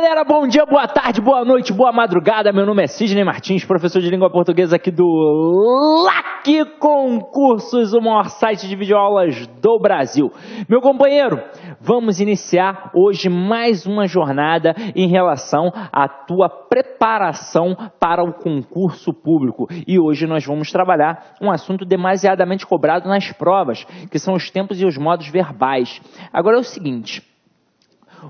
galera, bom dia, boa tarde, boa noite, boa madrugada. Meu nome é Sidney Martins, professor de língua portuguesa aqui do LAC Concursos, o maior site de videoaulas do Brasil. Meu companheiro, vamos iniciar hoje mais uma jornada em relação à tua preparação para o concurso público. E hoje nós vamos trabalhar um assunto demasiadamente cobrado nas provas, que são os tempos e os modos verbais. Agora é o seguinte,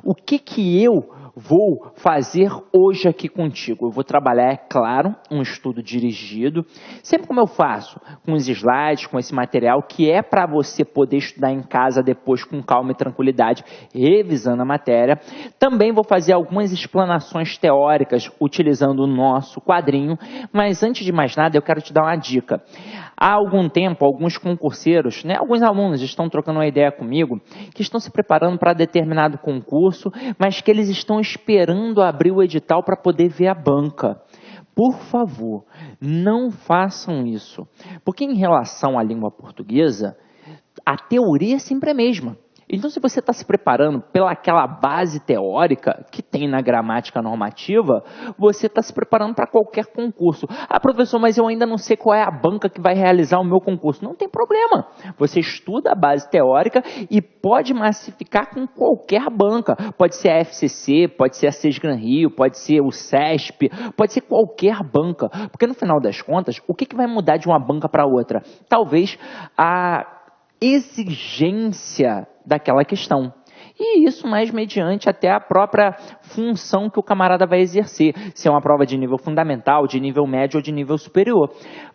o que eu vou fazer hoje aqui contigo? Eu vou trabalhar, é claro, um estudo dirigido, sempre como eu faço, com os slides, com esse material, que é para você poder estudar em casa depois com calma e tranquilidade, revisando a matéria. Também vou fazer algumas explanações teóricas utilizando o nosso quadrinho, mas antes de mais nada eu quero te dar uma dica. Há algum tempo, alguns concurseiros, alguns alunos estão trocando uma ideia comigo, que estão se preparando para determinado concurso, mas que eles estão esperando abrir o edital para poder ver a banca. Por favor, não façam isso, porque em relação à língua portuguesa, a teoria é sempre a mesma. Então, se você está se preparando pelaquela base teórica que tem na gramática normativa, você está se preparando para qualquer concurso. Ah, professor, mas eu ainda não sei qual é a banca que vai realizar o meu concurso. Não tem problema. Você estuda a base teórica e pode massificar com qualquer banca. Pode ser a FCC, pode ser a Sesgran Rio, pode ser o CESP, pode ser qualquer banca. Porque no final das contas, o que vai mudar de uma banca para outra? Talvez a exigência daquela questão. E isso mais mediante até a própria função que o camarada vai exercer, se é uma prova de nível fundamental, de nível médio ou de nível superior.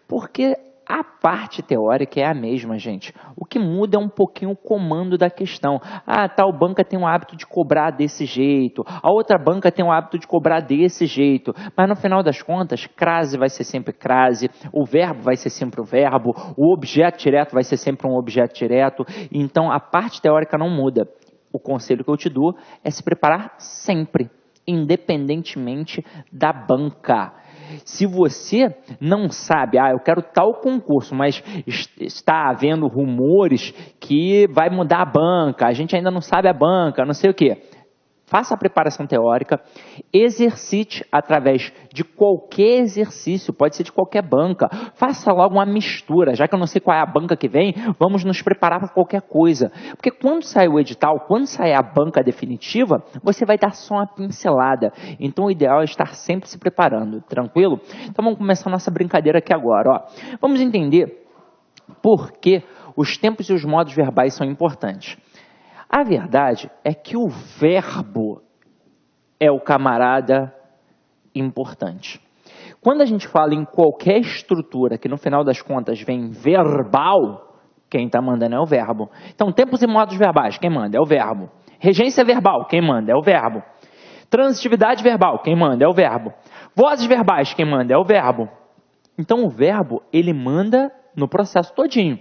Porque a parte teórica é a mesma, gente. O que muda é um pouquinho o comando da questão. Ah, tal banca tem o hábito de cobrar desse jeito, a outra banca tem o hábito de cobrar desse jeito. Mas no final das contas, crase vai ser sempre crase, o verbo vai ser sempre o verbo, o objeto direto vai ser sempre um objeto direto. Então a parte teórica não muda. O conselho que eu te dou é se preparar sempre, independentemente da banca. Se você não sabe, eu quero tal concurso, mas está havendo rumores que vai mudar a banca, a gente ainda não sabe a banca, não sei o quê. Faça a preparação teórica, exercite através de qualquer exercício, pode ser de qualquer banca. Faça logo uma mistura, já que eu não sei qual é a banca que vem, vamos nos preparar para qualquer coisa. Porque quando sair o edital, quando sair a banca definitiva, você vai dar só uma pincelada. Então o ideal é estar sempre se preparando, tranquilo? Então vamos começar a nossa brincadeira aqui agora. Vamos entender por que os tempos e os modos verbais são importantes. A verdade é que o verbo é o camarada importante. Quando a gente fala em qualquer estrutura que no final das contas vem verbal, quem está mandando é o verbo. Então, tempos e modos verbais, quem manda é o verbo. Regência verbal, quem manda é o verbo. Transitividade verbal, quem manda é o verbo. Vozes verbais, quem manda é o verbo. Então, o verbo, ele manda no processo todinho.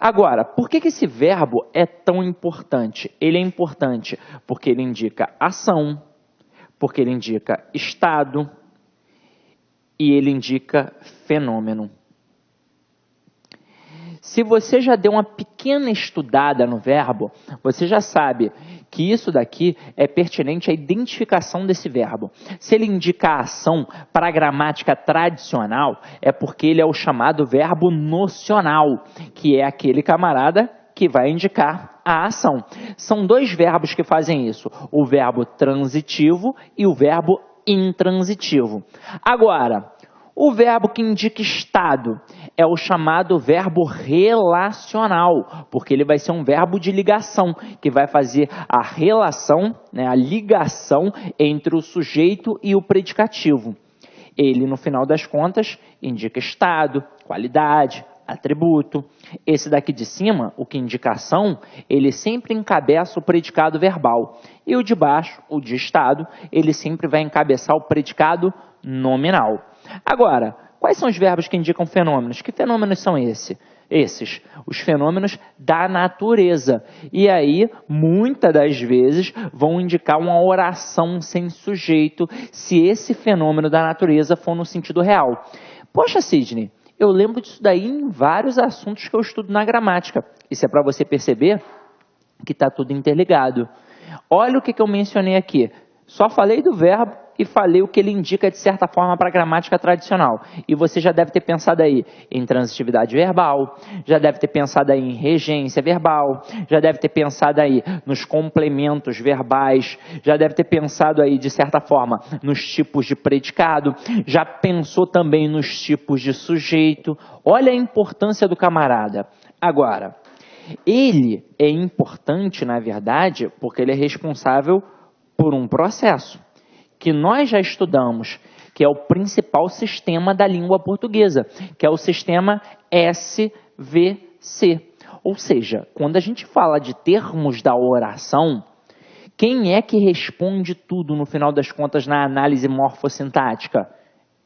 Agora, por que esse verbo é tão importante? Ele é importante porque ele indica ação, porque ele indica estado e ele indica fenômeno. Se você já deu uma pequena estudada no verbo, você já sabe que isso daqui é pertinente à identificação desse verbo. Se ele indica a ação para a gramática tradicional, é porque ele é o chamado verbo nocional, que é aquele camarada que vai indicar a ação. São dois verbos que fazem isso, o verbo transitivo e o verbo intransitivo. Agora, o verbo que indica estado é o chamado verbo relacional, porque ele vai ser um verbo de ligação, que vai fazer a relação, a ligação entre o sujeito e o predicativo. Ele, no final das contas, indica estado, qualidade, atributo. Esse daqui de cima, o que indica ação, ele sempre encabeça o predicado verbal. E o de baixo, o de estado, ele sempre vai encabeçar o predicado nominal. Agora, quais são os verbos que indicam fenômenos? Que fenômenos são esses? Os fenômenos da natureza. E aí, muitas das vezes, vão indicar uma oração sem sujeito, se esse fenômeno da natureza for no sentido real. Poxa, Sidney, eu lembro disso daí em vários assuntos que eu estudo na gramática. Isso é para você perceber que está tudo interligado. Olha o que eu mencionei aqui. Só falei do verbo e falei o que ele indica de certa forma para a gramática tradicional. E você já deve ter pensado aí em transitividade verbal, já deve ter pensado aí em regência verbal, já deve ter pensado aí nos complementos verbais, já deve ter pensado aí de certa forma nos tipos de predicado, já pensou também nos tipos de sujeito. Olha a importância do camarada. Agora, ele é importante, na verdade, porque ele é responsável por um processo que nós já estudamos, que é o principal sistema da língua portuguesa, que é o sistema SVC. Ou seja, quando a gente fala de termos da oração, quem é que responde tudo no final das contas na análise morfossintática?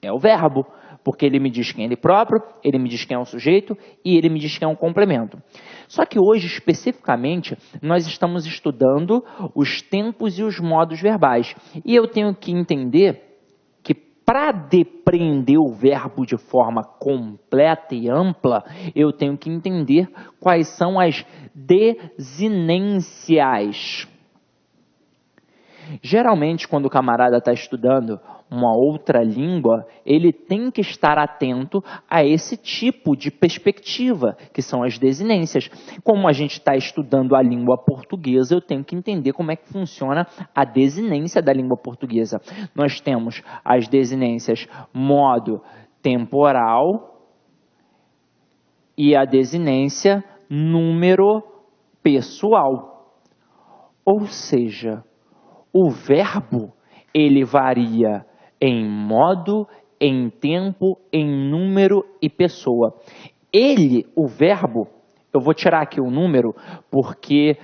É o verbo, porque ele me diz quem é ele próprio, ele me diz quem é o sujeito e ele me diz quem é um complemento. Só que hoje, especificamente, nós estamos estudando os tempos e os modos verbais. E eu tenho que entender que para depreender o verbo de forma completa e ampla, eu tenho que entender quais são as desinências. Geralmente, quando o camarada está estudando uma outra língua, ele tem que estar atento a esse tipo de perspectiva, que são as desinências. Como a gente está estudando a língua portuguesa, eu tenho que entender como é que funciona a desinência da língua portuguesa. Nós temos as desinências modo temporal e a desinência número pessoal. Ou seja, o verbo, ele varia em modo, em tempo, em número e pessoa. Ele, o verbo, eu vou tirar aqui o número, porque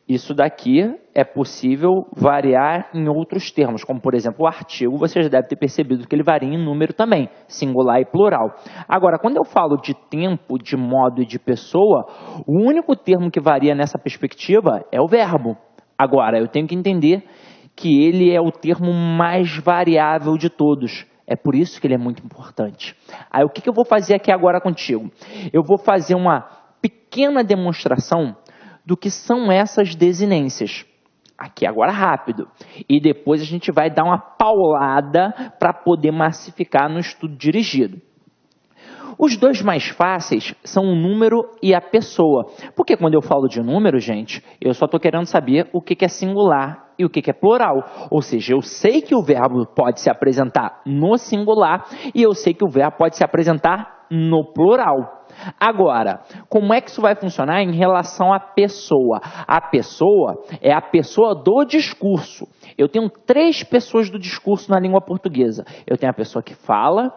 isso daqui é possível variar em outros termos, como por exemplo o artigo, você já deve ter percebido que ele varia em número também, singular e plural. Agora, quando eu falo de tempo, de modo e de pessoa, o único termo que varia nessa perspectiva é o verbo. Agora, eu tenho que entender que ele é o termo mais variável de todos. É por isso que ele é muito importante. Aí o que eu vou fazer aqui agora contigo? Eu vou fazer uma pequena demonstração do que são essas desinências. Aqui agora rápido. E depois a gente vai dar uma paulada para poder massificar no estudo dirigido. Os dois mais fáceis são o número e a pessoa. Porque quando eu falo de número, gente, eu só estou querendo saber o que é singular e o que é plural. Ou seja, eu sei que o verbo pode se apresentar no singular e eu sei que o verbo pode se apresentar no plural. Agora, como é que isso vai funcionar em relação à pessoa? A pessoa é a pessoa do discurso. Eu tenho 3 pessoas do discurso na língua portuguesa. Eu tenho a pessoa que fala,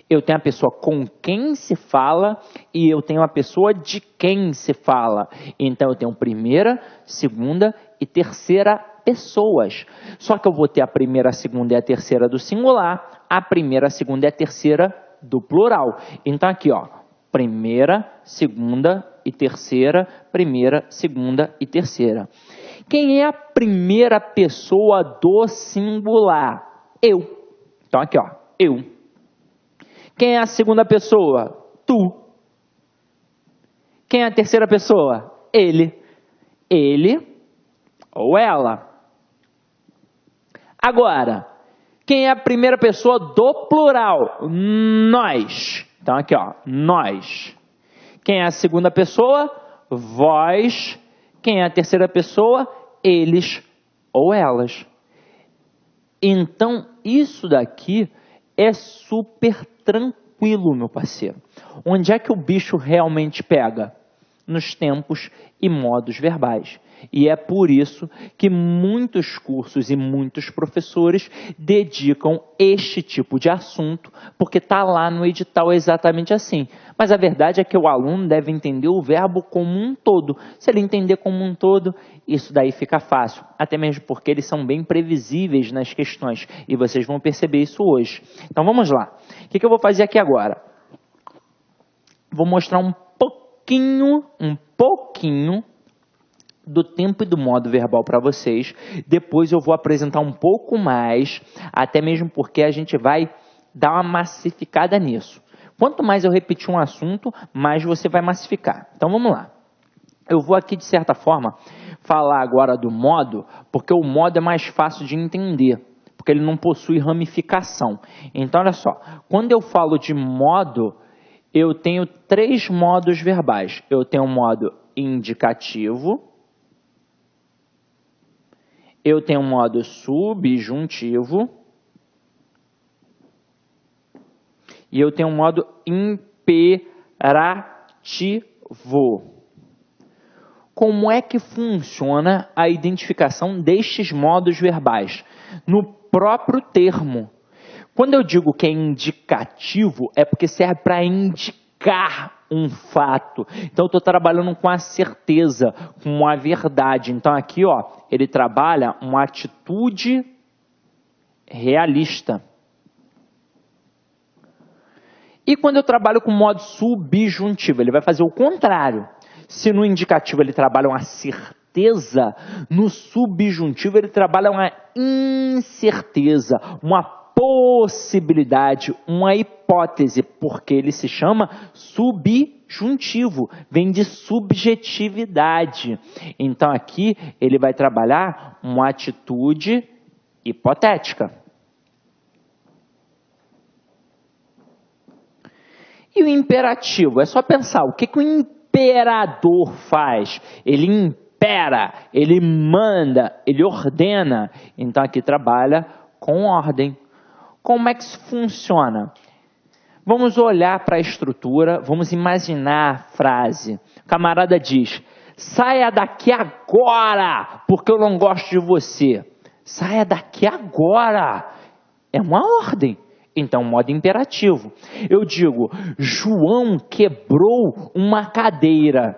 eu tenho a pessoa com quem se fala e eu tenho a pessoa de quem se fala. Então, eu tenho primeira, segunda e terceira pessoas. Só que eu vou ter a primeira, a segunda e a terceira do singular, a primeira, a segunda e a terceira do plural. Então, aqui, ó, primeira, segunda e terceira, primeira, segunda e terceira. Quem é a primeira pessoa do singular? Eu. Então, aqui, ó, eu. Quem é a segunda pessoa? Tu. Quem é a terceira pessoa? Ele. Ele ou ela. Agora, quem é a primeira pessoa do plural? Nós. Então, aqui, ó, nós. Quem é a segunda pessoa? Vós. Quem é a terceira pessoa? Eles ou elas. Então, isso daqui é super tranquilo, meu parceiro. Onde é que o bicho realmente pega? Nos tempos e modos verbais. E é por isso que muitos cursos e muitos professores dedicam este tipo de assunto, porque está lá no edital exatamente assim. Mas a verdade é que o aluno deve entender o verbo como um todo. Se ele entender como um todo, isso daí fica fácil. Até mesmo porque eles são bem previsíveis nas questões. E vocês vão perceber isso hoje. Então vamos lá. O que eu vou fazer aqui agora? Vou mostrar um pouquinho do tempo e do modo verbal para vocês. Depois eu vou apresentar um pouco mais, até mesmo porque a gente vai dar uma massificada nisso. Quanto mais eu repetir um assunto, mais você vai massificar. Então vamos lá. Eu vou aqui, de certa forma, falar agora do modo, porque o modo é mais fácil de entender. porque ele não possui ramificação. Então, olha só, quando eu falo de modo, eu tenho 3 modos verbais. Eu tenho um modo indicativo, eu tenho um modo subjuntivo e eu tenho um modo imperativo. Como é que funciona a identificação destes modos verbais? No próprio termo. Quando eu digo que é indicativo, é porque serve para indicar um fato. Então, eu estou trabalhando com a certeza, com a verdade. Então, aqui, ó, ele trabalha uma atitude realista. E quando eu trabalho com modo subjuntivo, ele vai fazer o contrário. Se no indicativo ele trabalha uma certeza, no subjuntivo ele trabalha uma incerteza, uma possibilidade, uma hipótese, porque ele se chama subjuntivo, vem de subjetividade. Então aqui ele vai trabalhar uma atitude hipotética. E o imperativo? É só pensar, o que o imperador faz? Ele impera, ele manda, ele ordena. Então aqui trabalha com ordem. Como é que isso funciona? Vamos olhar para a estrutura, vamos imaginar a frase. O camarada diz, saia daqui agora, porque eu não gosto de você. Saia daqui agora. É uma ordem. Então, modo imperativo. Eu digo, João quebrou uma cadeira.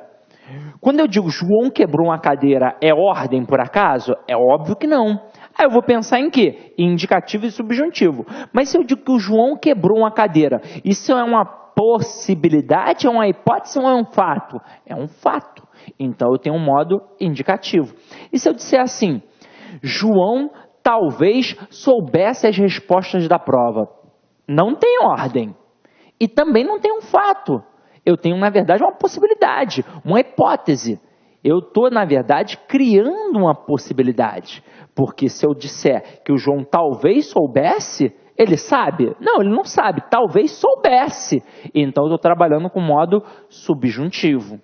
Quando eu digo João quebrou uma cadeira, é ordem por acaso? É óbvio que não. Aí eu vou pensar em quê? Indicativo e subjuntivo. Mas se eu digo que o João quebrou uma cadeira, isso é uma possibilidade, é uma hipótese ou é um fato? É um fato. Então eu tenho um modo indicativo. E se eu disser assim, João talvez soubesse as respostas da prova? Não tem ordem. E também não tem um fato. Eu tenho, na verdade, uma possibilidade, uma hipótese. Eu estou, na verdade, criando uma possibilidade. Porque se eu disser que o João talvez soubesse, ele sabe? Não, ele não sabe. Talvez soubesse. Então, eu estou trabalhando com modo subjuntivo.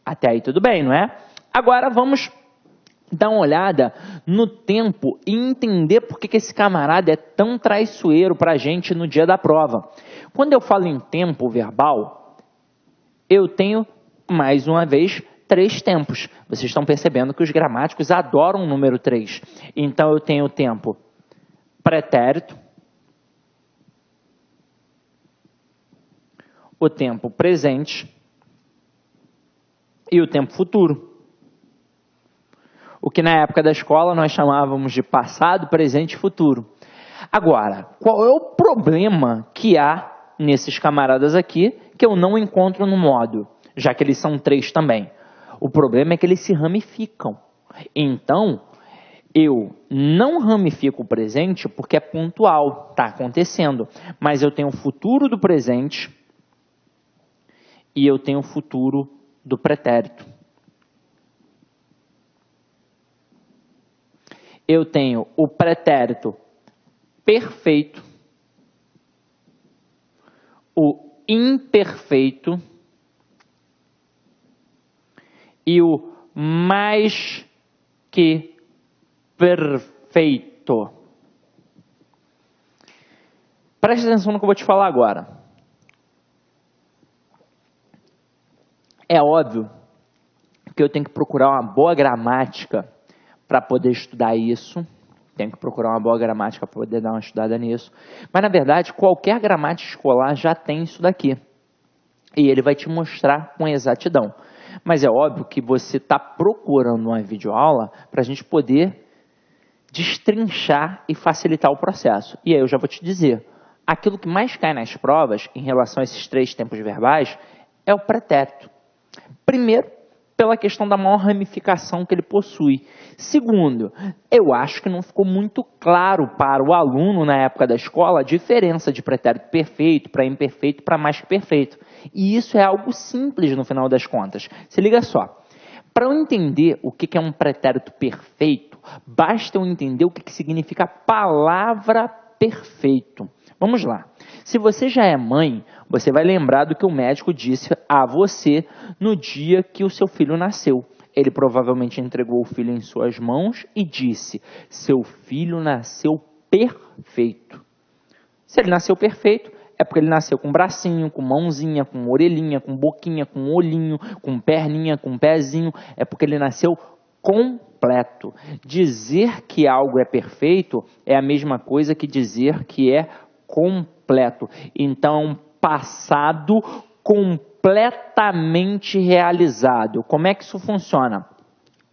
Até aí tudo bem, não é? Agora, vamos dar uma olhada no tempo e entender por que esse camarada é tão traiçoeiro para a gente no dia da prova. Quando eu falo em tempo verbal, eu tenho, mais uma vez, 3 tempos. Vocês estão percebendo que os gramáticos adoram o número 3. Então, eu tenho o tempo pretérito, o tempo presente e o tempo futuro. O que na época da escola nós chamávamos de passado, presente e futuro. Agora, qual é o problema que há nesses camaradas aqui que eu não encontro no modo, já que eles são 3 também? O problema é que eles se ramificam. Então, eu não ramifico o presente porque é pontual, está acontecendo. Mas eu tenho o futuro do presente e eu tenho o futuro do pretérito. Eu tenho o pretérito perfeito, o imperfeito e o mais que perfeito. Preste atenção no que eu vou te falar agora. É óbvio que eu tenho que procurar uma boa gramática para poder estudar isso. Tenho que procurar uma boa gramática para poder dar uma estudada nisso. Mas, na verdade, qualquer gramática escolar já tem isso daqui. E ele vai te mostrar com exatidão. Mas é óbvio que você está procurando uma videoaula para a gente poder destrinchar e facilitar o processo. E aí eu já vou te dizer, aquilo que mais cai nas provas em relação a esses 3 tempos verbais é o pretérito. Primeiro, pela questão da maior ramificação que ele possui. Segundo, eu acho que não ficou muito claro para o aluno na época da escola a diferença de pretérito perfeito para imperfeito para mais que perfeito. E isso é algo simples no final das contas. Se liga só, para eu entender o que é um pretérito perfeito, Basta eu entender o que significa a palavra perfeito. Vamos lá. Se você já é mãe, você vai lembrar do que o médico disse a você no dia que o seu filho nasceu. Ele provavelmente entregou o filho em suas mãos e disse: seu filho nasceu perfeito. Se ele nasceu perfeito, é porque ele nasceu com bracinho, com mãozinha, com orelhinha, com boquinha, com olhinho, com perninha, com pezinho. É porque ele nasceu completo. Dizer que algo é perfeito é a mesma coisa que dizer que é completo. Então, passado completamente realizado. Como é que isso funciona?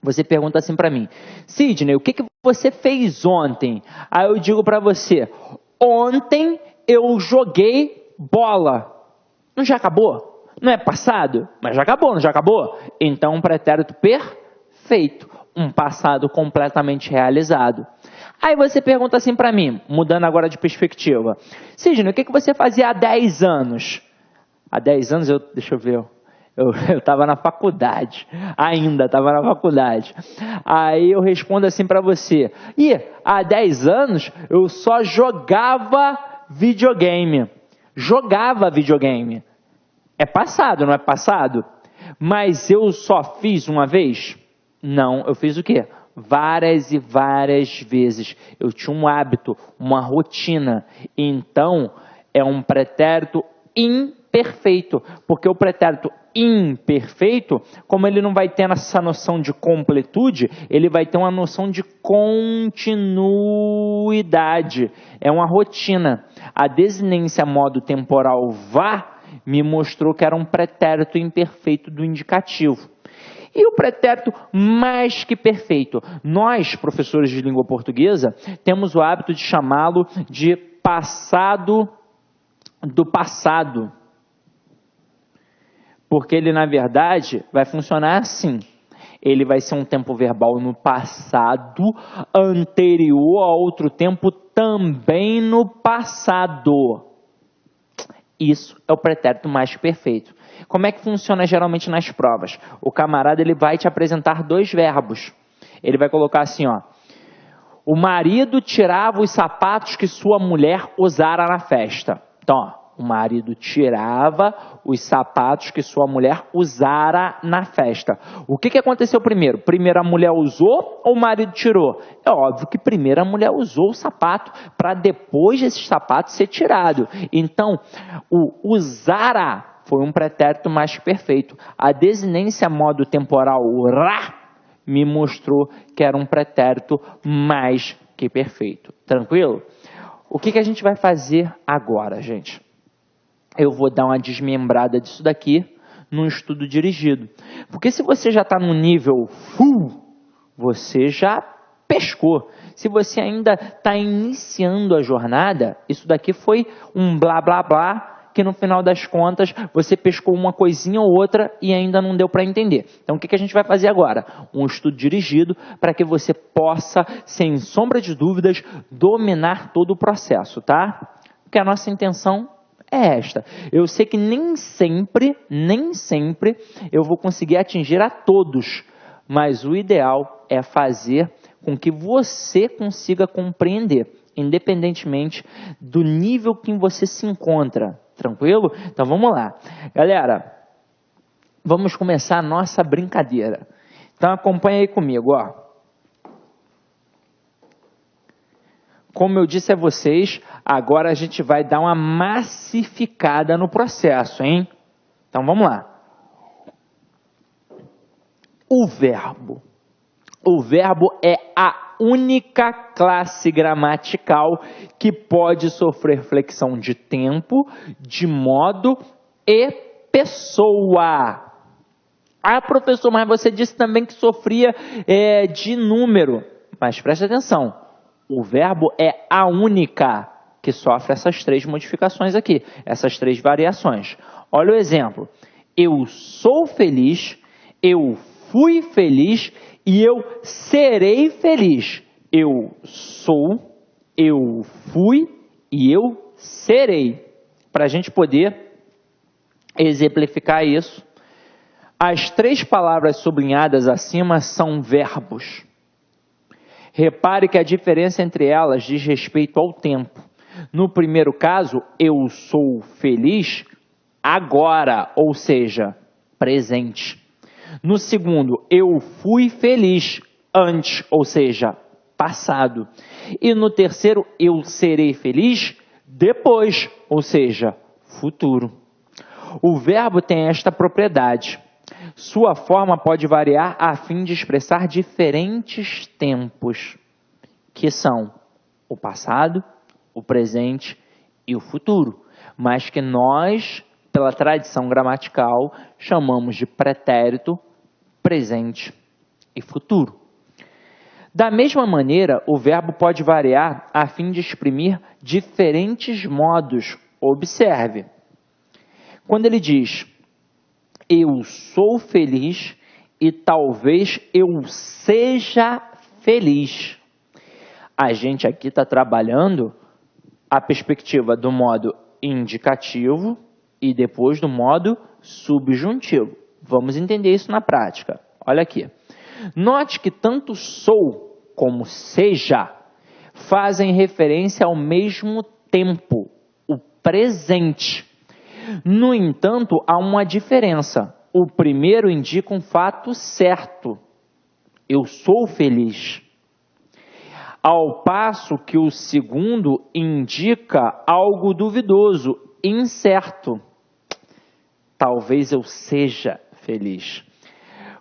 Você pergunta assim para mim: Sidney, o que você fez ontem? Aí eu digo para você: ontem eu joguei bola. Não já acabou? Não é passado? Mas já acabou, não já acabou? Então, um pretérito perfeito. Um passado completamente realizado. Aí você pergunta assim para mim, mudando agora de perspectiva: Sidney, o que você fazia há 10 anos? Há 10 anos, deixa eu ver, eu estava na faculdade, ainda estava na faculdade. Aí eu respondo assim para você: há 10 anos eu só jogava videogame. Jogava videogame. É passado, não é passado? Mas eu só fiz uma vez? Não, eu fiz o quê? Várias e várias vezes. Eu tinha um hábito, uma rotina. Então, é um pretérito imperfeito, porque o pretérito imperfeito, como ele não vai ter essa noção de completude, ele vai ter uma noção de continuidade. É uma rotina. A desinência modo temporal vá me mostrou que era um pretérito imperfeito do indicativo. E o pretérito mais que perfeito? Nós, professores de língua portuguesa, temos o hábito de chamá-lo de passado do passado. Porque ele, na verdade, vai funcionar assim. Ele vai ser um tempo verbal no passado, anterior a outro tempo também no passado. Isso é o pretérito mais perfeito. Como é que funciona geralmente nas provas? O camarada ele vai te apresentar 2 verbos. Ele vai colocar assim, ó: o marido tirava os sapatos que sua mulher usara na festa. Então, ó, o marido tirava os sapatos que sua mulher usara na festa. O que aconteceu primeiro? Primeiro a mulher usou ou o marido tirou? É óbvio que primeiro a mulher usou o sapato para depois esse sapato ser tirado. Então, o usara foi um pretérito mais perfeito. A desinência modo temporal ra me mostrou que era um pretérito mais que perfeito. Tranquilo? O que a gente vai fazer agora, gente? Eu vou dar uma desmembrada disso daqui num estudo dirigido. Porque se você já está no nível full, você já pescou. Se você ainda está iniciando a jornada, isso daqui foi um blá blá blá, que no final das contas você pescou uma coisinha ou outra e ainda não deu para entender. Então o que a gente vai fazer agora? Um estudo dirigido para que você possa, sem sombra de dúvidas, dominar todo o processo, tá? Porque a nossa intenção é esta. Eu sei que nem sempre eu vou conseguir atingir a todos, mas o ideal é fazer com que você consiga compreender, independentemente do nível que você se encontra. Tranquilo? Então vamos lá. Galera, vamos começar a nossa brincadeira. Então acompanha aí comigo, ó. Como eu disse a vocês, agora a gente vai dar uma massificada no processo, hein? Então vamos lá. O verbo. O verbo é a única classe gramatical que pode sofrer flexão de tempo, de modo e pessoa. Ah, professor, mas você disse também que sofria de número. Mas preste atenção. O verbo é a única que sofre essas 3 modificações aqui, essas 3 variações. Olha o exemplo. Eu sou feliz, eu fui feliz e eu serei feliz. Eu sou, eu fui e eu serei. Para a gente poder exemplificar isso, as 3 palavras sublinhadas acima são verbos. Repare que a diferença entre elas diz respeito ao tempo. No primeiro caso, eu sou feliz agora, ou seja, presente. No segundo, eu fui feliz antes, ou seja, passado. E no terceiro, eu serei feliz depois, ou seja, futuro. O verbo tem esta propriedade. Sua forma pode variar a fim de expressar diferentes tempos, que são o passado, o presente e o futuro, mas que nós, pela tradição gramatical, chamamos de pretérito, presente e futuro. Da mesma maneira, o verbo pode variar a fim de exprimir diferentes modos. Observe. Quando ele diz, eu sou feliz e talvez eu seja feliz, a gente aqui está trabalhando a perspectiva do modo indicativo e depois do modo subjuntivo. Vamos entender isso na prática. Olha aqui. Note que tanto sou como seja fazem referência ao mesmo tempo, o presente. No entanto, há uma diferença. O primeiro indica um fato certo. Eu sou feliz. Ao passo que o segundo indica algo duvidoso, incerto. Talvez eu seja feliz.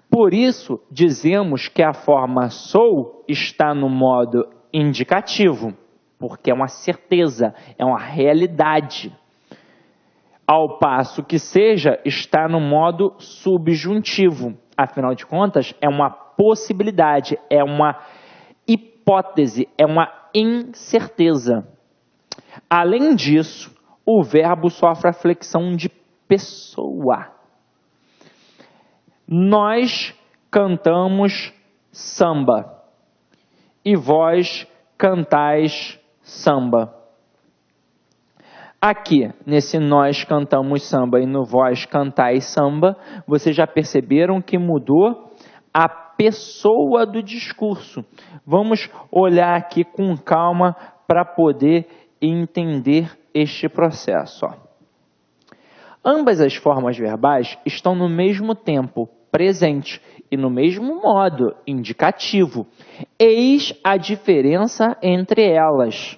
Por isso, dizemos que a forma sou está no modo indicativo, porque é uma certeza, é uma realidade. Ao passo que seja está no modo subjuntivo. Afinal de contas, é uma possibilidade, é uma hipótese, é uma incerteza. Além disso, o verbo sofre a flexão de pessoa. Nós cantamos samba e vós cantais samba. Aqui, nesse nós cantamos samba e no vós cantais samba, vocês já perceberam que mudou a pessoa do discurso. Vamos olhar aqui com calma para poder entender este processo. Ambas as formas verbais estão no mesmo tempo presente e no mesmo modo indicativo. Eis a diferença entre elas.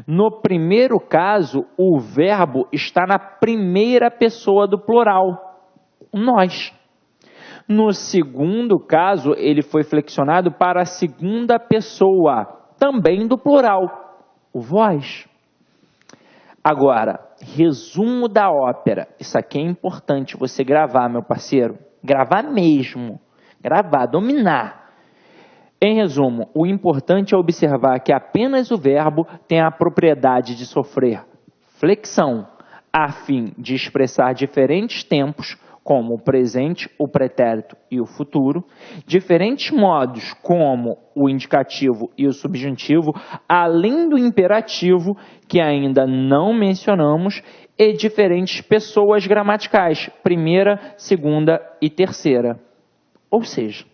No primeiro caso, o verbo está na primeira pessoa do plural, nós. No segundo caso, ele foi flexionado para a segunda pessoa, também do plural, o vós. Agora, resumo da ópera. Isso aqui é importante você gravar, meu parceiro. Gravar mesmo. Gravar, dominar. Em resumo, o importante é observar que apenas o verbo tem a propriedade de sofrer flexão, a fim de expressar diferentes tempos, como o presente, o pretérito e o futuro, diferentes modos, como o indicativo e o subjuntivo, além do imperativo, que ainda não mencionamos, e diferentes pessoas gramaticais, primeira, segunda e terceira. Ou seja,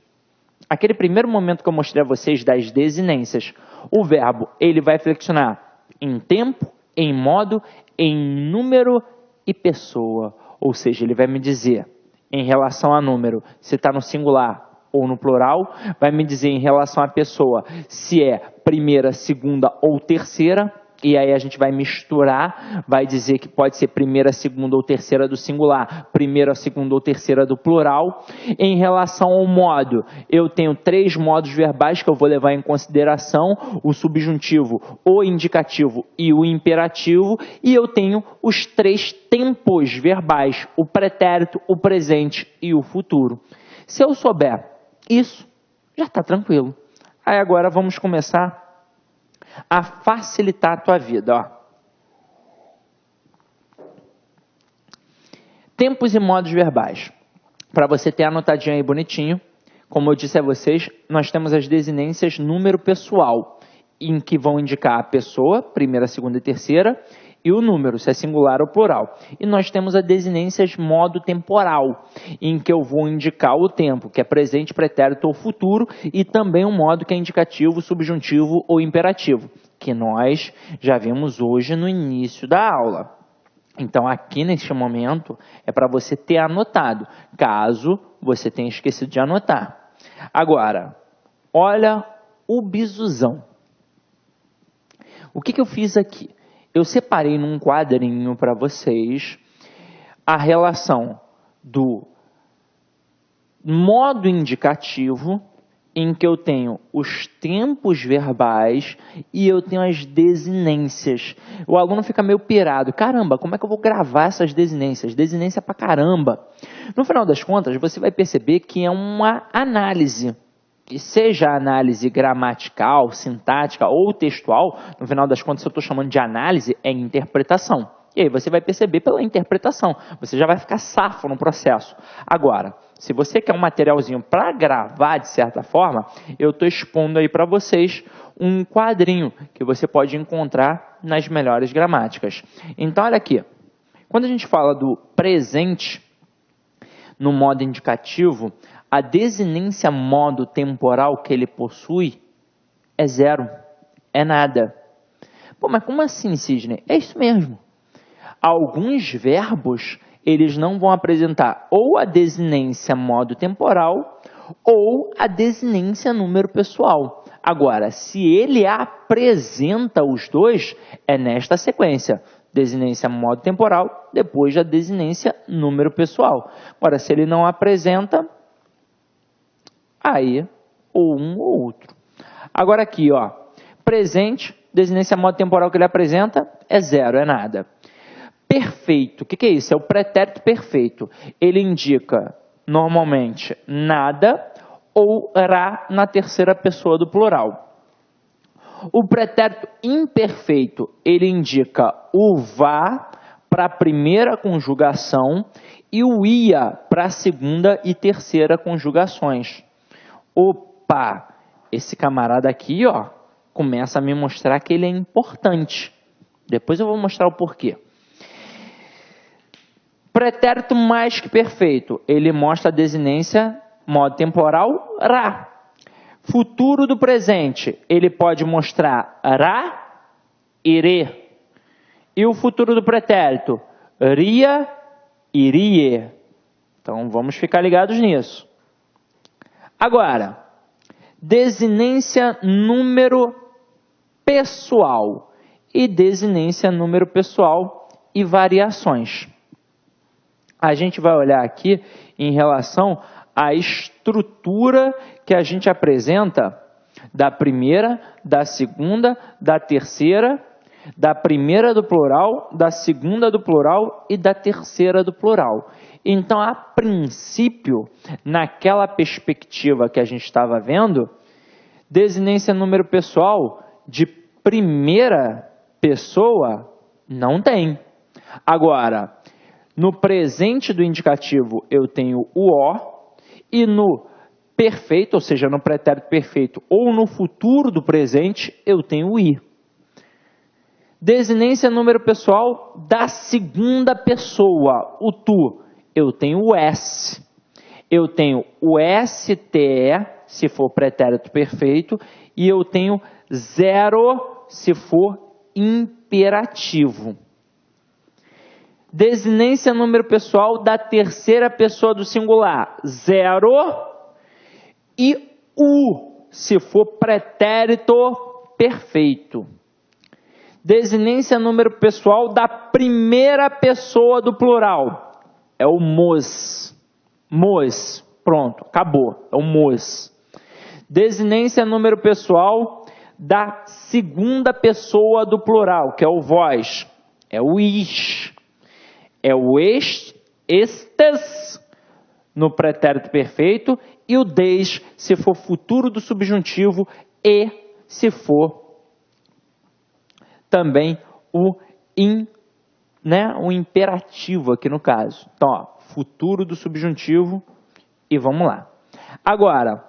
aquele primeiro momento que eu mostrei a vocês das desinências, o verbo ele vai flexionar em tempo, em modo, em número e pessoa. Ou seja, ele vai me dizer em relação a número se está no singular ou no plural, vai me dizer em relação à pessoa se é primeira, segunda ou terceira, e aí a gente vai misturar, vai dizer que pode ser primeira, segunda ou terceira do singular, primeira, segunda ou terceira do plural. Em relação ao modo, eu tenho 3 modos verbais que eu vou levar em consideração, o subjuntivo, o indicativo e o imperativo, e eu tenho os 3 tempos verbais, o pretérito, o presente e o futuro. Se eu souber isso, já está tranquilo. Aí agora vamos começar a facilitar a tua vida. Tempos e modos verbais. Para você ter anotadinho aí bonitinho, como eu disse a vocês, nós temos as desinências número pessoal, em que vão indicar a pessoa, primeira, segunda e terceira, e o número, se é singular ou plural. E nós temos a desinência modo temporal, em que eu vou indicar o tempo, que é presente, pretérito ou futuro, e também um modo que é indicativo, subjuntivo ou imperativo, que nós já vimos hoje no início da aula. Então, aqui neste momento, é para você ter anotado, caso você tenha esquecido de anotar. Agora, olha o bisuzão. O que eu fiz aqui? Eu separei num quadrinho para vocês a relação do modo indicativo, em que eu tenho os tempos verbais e eu tenho as desinências. O aluno fica meio pirado. Caramba, como é que eu vou gravar essas desinências? Desinência pra caramba. No final das contas, você vai perceber que é uma análise. E seja análise gramatical, sintática ou textual, no final das contas, se eu estou chamando de análise, é interpretação. E aí você vai perceber pela interpretação. Você já vai ficar safo no processo. Agora, se você quer um materialzinho para gravar, de certa forma, eu estou expondo aí para vocês um quadrinho que você pode encontrar nas melhores gramáticas. Então, olha aqui. Quando a gente fala do presente no modo indicativo, a desinência modo temporal que ele possui é zero, é nada. Pô, mas como assim, Sidney? É isso mesmo. Alguns verbos, eles não vão apresentar ou a desinência modo temporal ou a desinência número pessoal. Agora, se ele apresenta os dois, é nesta sequência. Desinência modo temporal, depois a desinência número pessoal. Agora, se ele não apresenta, aí ou um ou outro. Agora aqui, ó, presente, desinência modo temporal que ele apresenta é zero, é nada. Perfeito, o que é isso? É o pretérito perfeito. Ele indica, normalmente, nada ou ra na terceira pessoa do plural. O pretérito imperfeito, ele indica o vá para a primeira conjugação e o ia para a segunda e terceira conjugações. Opa, esse camarada aqui, ó, começa a me mostrar que ele é importante. Depois eu vou mostrar o porquê. Pretérito mais que perfeito, ele mostra a desinência modo temporal ra. Futuro do presente, ele pode mostrar ra e re. E o futuro do pretérito, ria, irie. Então vamos ficar ligados nisso. Agora, desinência número pessoal e desinência número pessoal e variações. A gente vai olhar aqui em relação à estrutura que a gente apresenta da primeira, da segunda, da terceira, da primeira do plural, da segunda do plural e da terceira do plural. Então, a princípio, naquela perspectiva que a gente estava vendo, desinência número pessoal de primeira pessoa não tem. Agora, no presente do indicativo eu tenho o O, e no perfeito, ou seja, no pretérito perfeito, ou no futuro do presente, eu tenho o I. Desinência número pessoal da segunda pessoa, o tu, eu tenho o S. Eu tenho o STE, se for pretérito perfeito, e eu tenho zero, se for imperativo. Desinência número pessoal da terceira pessoa do singular, zero, e U, se for pretérito perfeito. Desinência número pessoal da primeira pessoa do plural, é o mos. Mos, pronto, acabou, é o mos. Desinência número pessoal da segunda pessoa do plural, que é o vós, é o is. É o estes no pretérito perfeito e o des se for futuro do subjuntivo e se for também o imperativo aqui no caso. Então, ó, futuro do subjuntivo e vamos lá. Agora,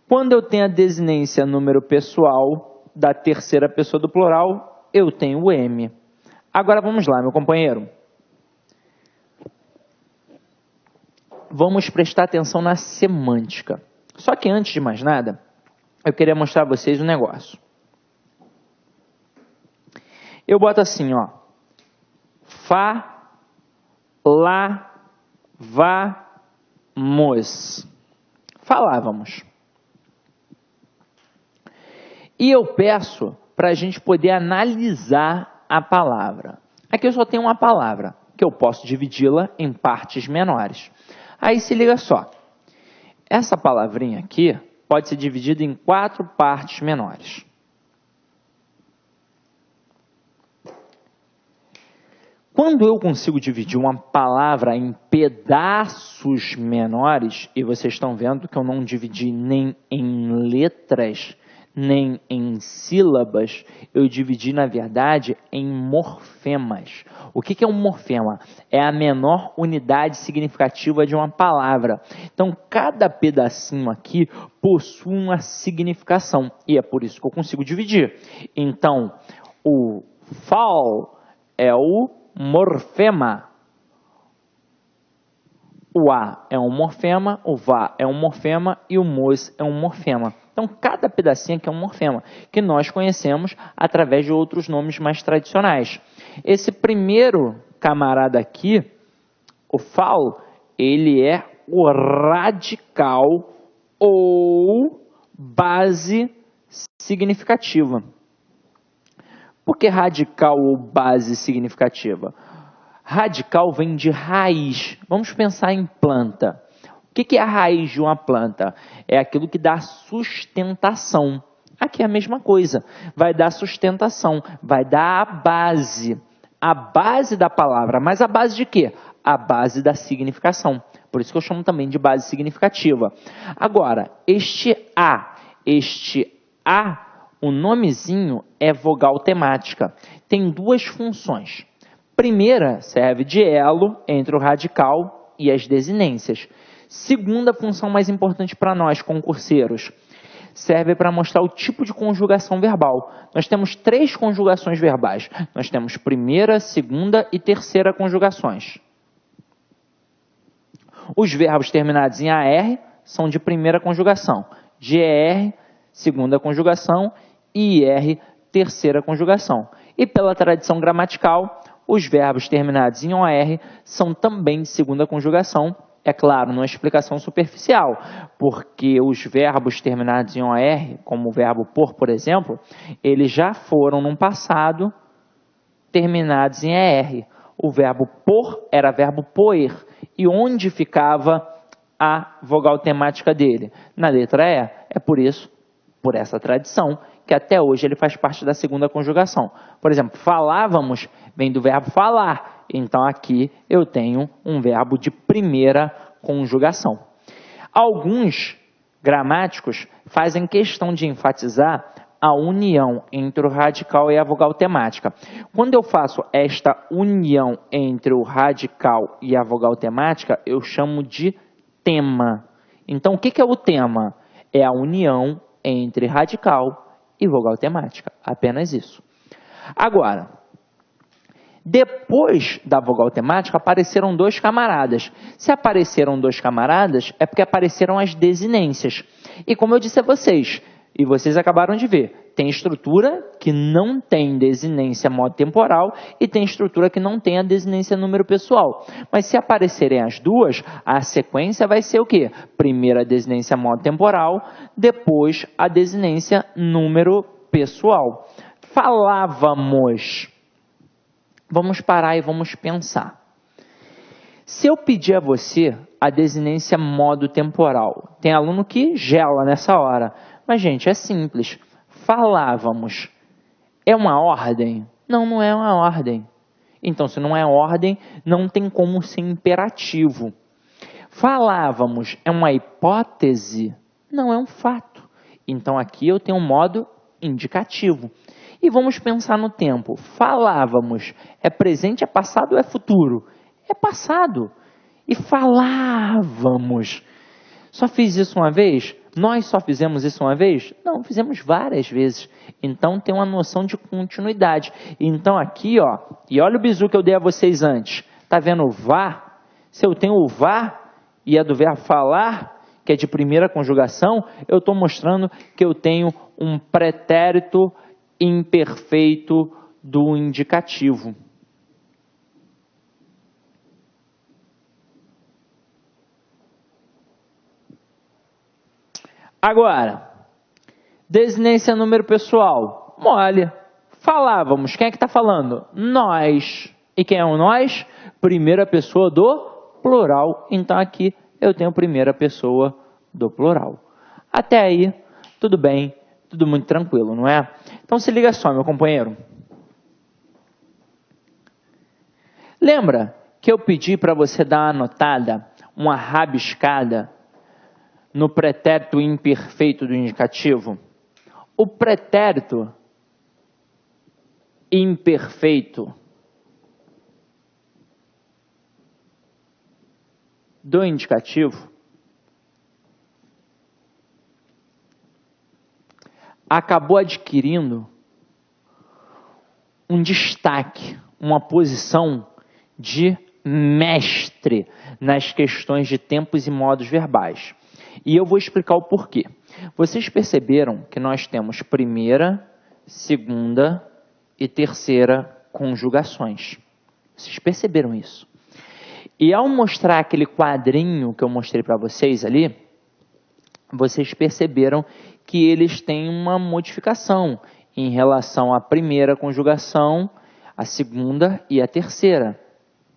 quando eu tenho a desinência número pessoal da terceira pessoa do plural, eu tenho o M. Agora vamos lá, meu companheiro. Vamos prestar atenção na semântica. Só que antes de mais nada, eu queria mostrar a vocês um negócio. Eu boto assim, ó. Falávamos. E eu peço para a gente poder analisar a palavra. Aqui eu só tenho uma palavra, que eu posso dividi-la em partes menores. Aí se liga só. Essa palavrinha aqui pode ser dividida em 4 partes menores. Quando eu consigo dividir uma palavra em pedaços menores, e vocês estão vendo que eu não dividi nem em letras, nem em sílabas, eu dividi, na verdade, em morfemas. O que é um morfema? É a menor unidade significativa de uma palavra. Então, cada pedacinho aqui possui uma significação, e é por isso que eu consigo dividir. Então, o fal é o morfema. O A é um morfema, o VA é um morfema e o MOS é um morfema. Então, cada pedacinho aqui é um morfema, que nós conhecemos através de outros nomes mais tradicionais. Esse primeiro camarada aqui, o FAL, ele é o radical ou base significativa. Por que radical ou base significativa? Radical vem de raiz. Vamos pensar em planta. O que é a raiz de uma planta? É aquilo que dá sustentação. Aqui é a mesma coisa. Vai dar sustentação, vai dar a base. A base da palavra. Mas a base de quê? A base da significação. Por isso que eu chamo também de base significativa. Agora, este A, o nomezinho é vogal temática. Tem 2 funções. Primeira, serve de elo entre o radical e as desinências. Segunda função mais importante para nós, concurseiros, serve para mostrar o tipo de conjugação verbal. Nós temos 3 conjugações verbais. Nós temos primeira, segunda e terceira conjugações. Os verbos terminados em AR são de primeira conjugação. GR, segunda conjugação, e IR, terceira conjugação. E pela tradição gramatical, os verbos terminados em OR são também de segunda conjugação, é claro, numa explicação superficial, porque os verbos terminados em OR, como o verbo por exemplo, eles já foram, num passado, terminados em ER. O verbo por era verbo poer. E onde ficava a vogal temática dele? Na letra E. É por isso, por essa tradição, que até hoje ele faz parte da segunda conjugação. Por exemplo, falávamos vem do verbo falar. Então, aqui eu tenho um verbo de primeira conjugação. Alguns gramáticos fazem questão de enfatizar a união entre o radical e a vogal temática. Quando eu faço esta união entre o radical e a vogal temática, eu chamo de tema. Então, o que é o tema? É a união entre radical e vogal temática. Apenas isso. Agora, depois da vogal temática, apareceram 2 camaradas. Se apareceram 2 camaradas, é porque apareceram as desinências. E como eu disse a vocês, e vocês acabaram de ver, tem estrutura que não tem desinência modo temporal e tem estrutura que não tem a desinência número pessoal. Mas se aparecerem as duas, a sequência vai ser o quê? Primeiro a desinência modo temporal, depois a desinência número pessoal. Falávamos. Vamos parar e vamos pensar. Se eu pedir a você a desinência modo temporal, tem aluno que gela nessa hora. Mas, gente, é simples. Falávamos. É uma ordem? Não, não é uma ordem. Então, se não é ordem, não tem como ser imperativo. Falávamos é uma hipótese? Não, é um fato. Então, aqui eu tenho um modo indicativo. E vamos pensar no tempo. Falávamos. É presente, é passado ou é futuro? É passado. E falávamos. Só fiz isso uma vez? Nós só fizemos isso uma vez? Não, fizemos várias vezes. Então tem uma noção de continuidade. Então aqui, ó, e olha o bizu que eu dei a vocês antes. Tá vendo o vá? Se eu tenho o vá e é do verbo falar, que é de primeira conjugação, eu estou mostrando que eu tenho um pretérito imperfeito do indicativo. Agora, desinência número pessoal. Olha, falávamos. Quem é que está falando? Nós. E quem é o nós? Primeira pessoa do plural. Então aqui eu tenho primeira pessoa do plural. Até aí, tudo bem, tudo muito tranquilo, não é? Então se liga só, meu companheiro. Lembra que eu pedi para você dar uma anotada, uma rabiscada no pretérito imperfeito do indicativo? O pretérito imperfeito do indicativo acabou adquirindo um destaque, uma posição de mestre nas questões de tempos e modos verbais. E eu vou explicar o porquê. Vocês perceberam que nós temos primeira, segunda e terceira conjugações. Vocês perceberam isso? E ao mostrar aquele quadrinho que eu mostrei para vocês ali, vocês perceberam que eles têm uma modificação em relação à primeira conjugação, a segunda e a terceira.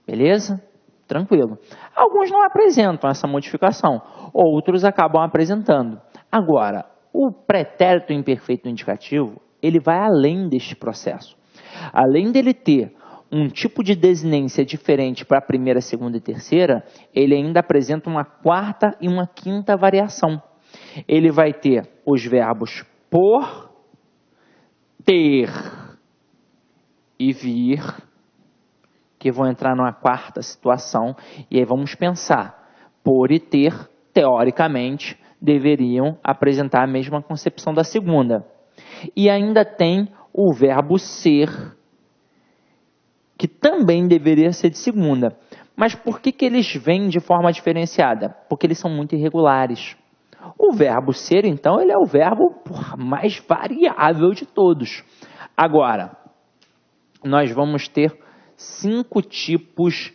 Beleza? Tranquilo. Alguns não apresentam essa modificação, outros acabam apresentando. Agora, o pretérito imperfeito indicativo, ele vai além deste processo. Além dele ter um tipo de desinência diferente para a primeira, segunda e terceira, ele ainda apresenta uma quarta e uma quinta variação. Ele vai ter os verbos por, ter e vir, que vão entrar numa quarta situação, e aí vamos pensar, por e ter, teoricamente, deveriam apresentar a mesma concepção da segunda. E ainda tem o verbo ser, que também deveria ser de segunda. Mas por que eles vêm de forma diferenciada? Porque eles são muito irregulares. O verbo ser, então, ele é o verbo mais variável de todos. Agora, nós vamos ter 5 tipos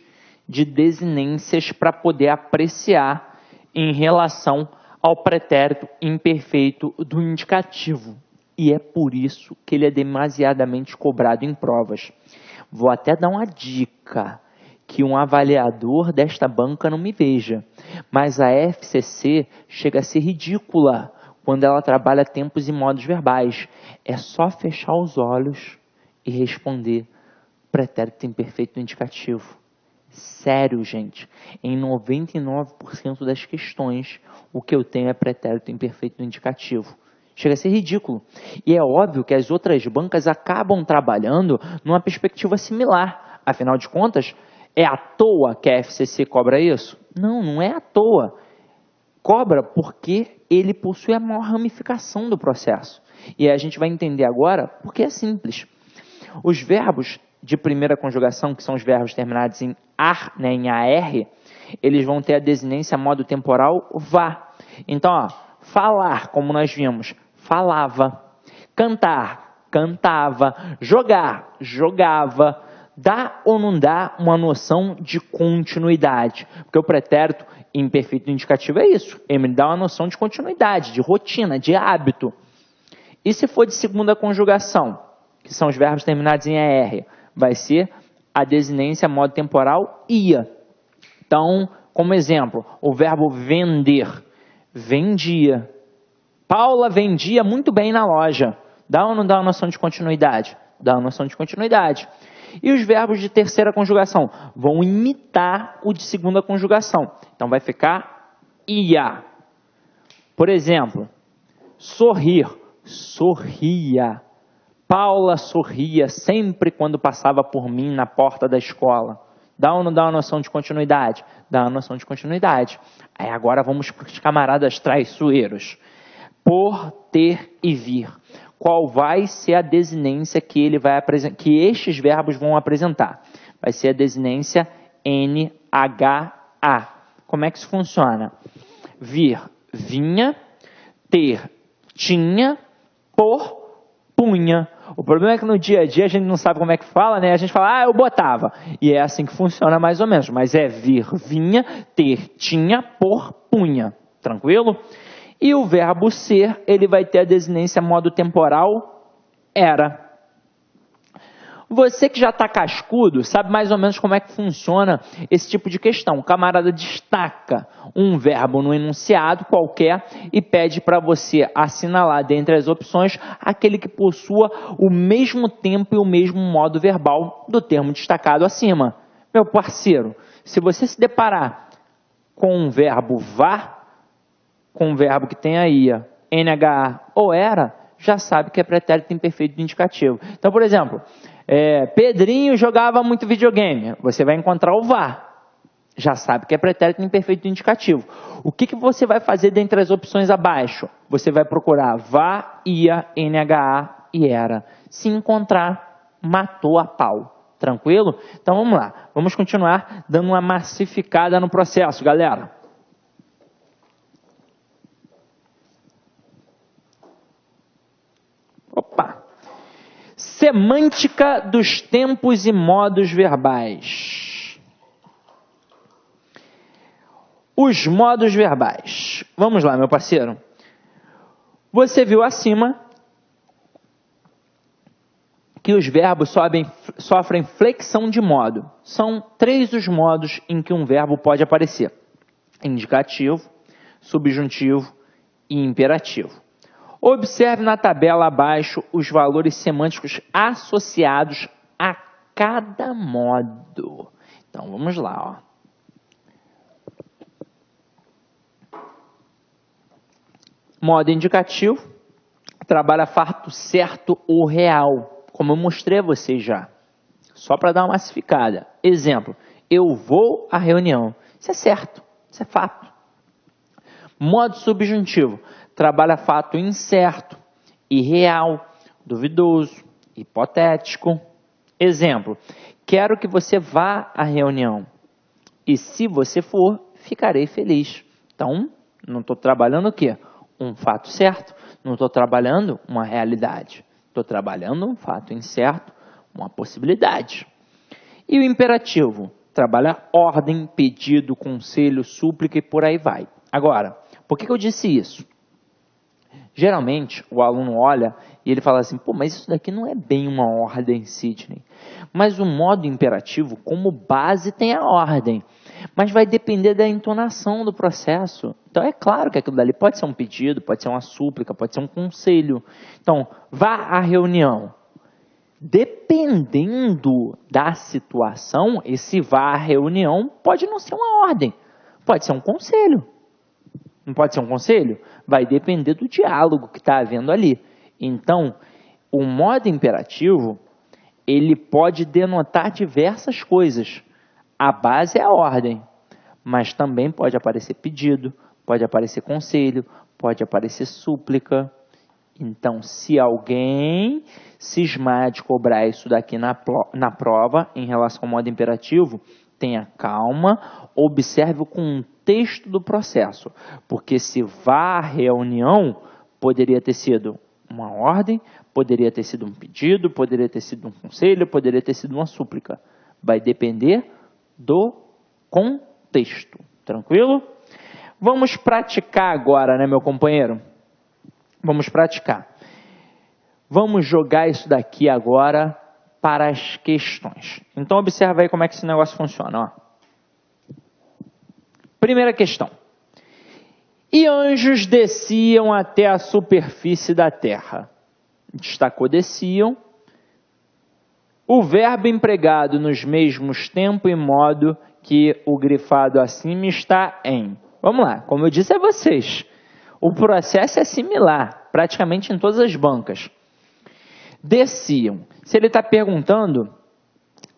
de desinências para poder apreciar em relação ao pretérito imperfeito do indicativo. E é por isso que ele é demasiadamente cobrado em provas. Vou até dar uma dica, que um avaliador desta banca não me veja, mas a FCC chega a ser ridícula quando ela trabalha tempos e modos verbais. É só fechar os olhos e responder pretérito imperfeito indicativo. Sério, gente. Em 99% das questões, o que eu tenho é pretérito imperfeito indicativo. Chega a ser ridículo. E é óbvio que as outras bancas acabam trabalhando numa perspectiva similar. Afinal de contas, é à toa que a FCC cobra isso? Não, não é à toa. Cobra porque ele possui a maior ramificação do processo. E a gente vai entender agora porque é simples. Os verbos de primeira conjugação, que são os verbos terminados em ar, né, em AR, eles vão ter a desinência modo temporal vá. Então, ó, falar, como nós vimos, falava. Cantar, cantava. Jogar, jogava. Dá ou não dá uma noção de continuidade? Porque o pretérito imperfeito indicativo é isso. Ele me dá uma noção de continuidade, de rotina, de hábito. E se for de segunda conjugação, que são os verbos terminados em AR, vai ser a desinência modo temporal ia. Então, como exemplo, o verbo vender, vendia. Paula vendia muito bem na loja. Dá ou não dá uma noção de continuidade? Dá uma noção de continuidade. E os verbos de terceira conjugação vão imitar o de segunda conjugação. Então vai ficar ia. Por exemplo, sorrir, sorria. Paula sorria sempre quando passava por mim na porta da escola. Dá ou não dá uma noção de continuidade? Dá uma noção de continuidade. Aí agora vamos para os camaradas traiçoeiros. Por, ter e vir. Qual vai ser a desinência que ele vai apresentar, que estes verbos vão apresentar? Vai ser a desinência NHA. Como é que isso funciona? Vir, vinha, ter, tinha, por, punha. O problema é que no dia a dia a gente não sabe como é que fala, né? A gente fala, eu botava. E é assim que funciona mais ou menos. Mas é vir, vinha, ter, tinha, por, punha. Tranquilo? E o verbo ser, ele vai ter a desinência modo temporal, era. Você que já está cascudo, sabe mais ou menos como é que funciona esse tipo de questão. O camarada destaca um verbo no enunciado qualquer e pede para você assinalar dentre as opções aquele que possua o mesmo tempo e o mesmo modo verbal do termo destacado acima. Meu parceiro, se você se deparar com um verbo vá, com um verbo que tem aí NHA ou era, já sabe que é pretérito imperfeito do indicativo. Então, por exemplo, Pedrinho jogava muito videogame. Você vai encontrar o vá. Já sabe que é pretérito imperfeito do indicativo. O que você vai fazer dentre as opções abaixo? Você vai procurar vá, ia, NHA e era. Se encontrar, matou a pau. Tranquilo? Então vamos lá. Vamos continuar dando uma massificada no processo, galera. Opa! Semântica dos tempos e modos verbais. Os modos verbais. Vamos lá, meu parceiro. Você viu acima que os verbos sofrem flexão de modo. São 3 os modos em que um verbo pode aparecer: indicativo, subjuntivo e imperativo. Observe na tabela abaixo os valores semânticos associados a cada modo. Então, vamos lá. Modo indicativo, trabalha fato certo ou real, como eu mostrei a vocês já. Só para dar uma massificada. Exemplo, eu vou à reunião. Isso é certo, isso é fato. Modo subjuntivo, trabalha fato incerto, irreal, duvidoso, hipotético. Exemplo, quero que você vá à reunião. E se você for, ficarei feliz. Então, não estou trabalhando o quê? Um fato certo. Não estou trabalhando uma realidade. Estou trabalhando um fato incerto, uma possibilidade. E o imperativo, trabalha ordem, pedido, conselho, súplica e por aí vai. Agora, por que eu disse isso? Geralmente, o aluno olha e ele fala assim, mas isso daqui não é bem uma ordem, Sidney. Mas o modo imperativo, como base, tem a ordem. Mas vai depender da entonação do processo. Então, é claro que aquilo dali pode ser um pedido, pode ser uma súplica, pode ser um conselho. Então, vá à reunião. Dependendo da situação, esse vá à reunião pode não ser uma ordem. Pode ser um conselho. Não pode ser um conselho? Vai depender do diálogo que está havendo ali. Então, o modo imperativo, ele pode denotar diversas coisas. A base é a ordem, mas também pode aparecer pedido, pode aparecer conselho, pode aparecer súplica. Então, se alguém cismar de cobrar isso daqui na prova, em relação ao modo imperativo, tenha calma, observe o contexto do processo, porque se vá à reunião, poderia ter sido uma ordem, poderia ter sido um pedido, poderia ter sido um conselho, poderia ter sido uma súplica. Vai depender do contexto. Tranquilo? Vamos praticar agora, né, meu companheiro? Vamos praticar. Vamos jogar isso daqui agora para as questões. Então, observa aí como é que esse negócio funciona. Ó. Primeira questão. E anjos desciam até a superfície da terra. Destacou desciam. O verbo empregado nos mesmos tempo e modo que o grifado acima está em. Vamos lá, como eu disse a vocês, o processo é similar, praticamente em todas as bancas. Desciam. Se ele está perguntando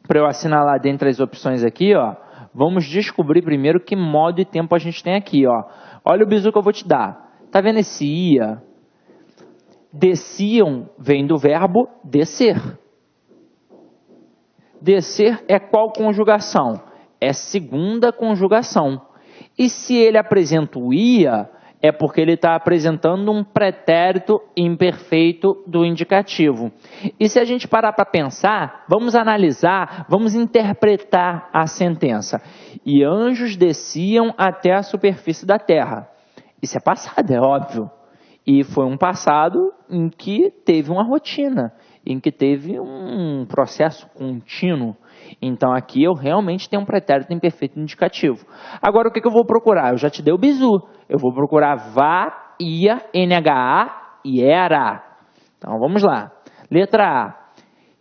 para eu assinalar dentre as opções aqui, ó, vamos descobrir primeiro que modo e tempo a gente tem aqui, ó. Olha o bizu que eu vou te dar. Tá vendo esse ia? Desciam vem do verbo descer. Descer é qual conjugação? É segunda conjugação. E se ele apresenta o ia, é porque ele está apresentando um pretérito imperfeito do indicativo. E se a gente parar para pensar, vamos analisar, vamos interpretar a sentença. E anjos desciam até a superfície da terra. Isso é passado, é óbvio. E foi um passado em que teve uma rotina, em que teve um processo contínuo. Então aqui eu realmente tenho um pretérito imperfeito indicativo. Agora o que eu vou procurar? Eu já te dei o bizu. Eu vou procurar vá, ia, NHA e era. Então vamos lá. Letra A.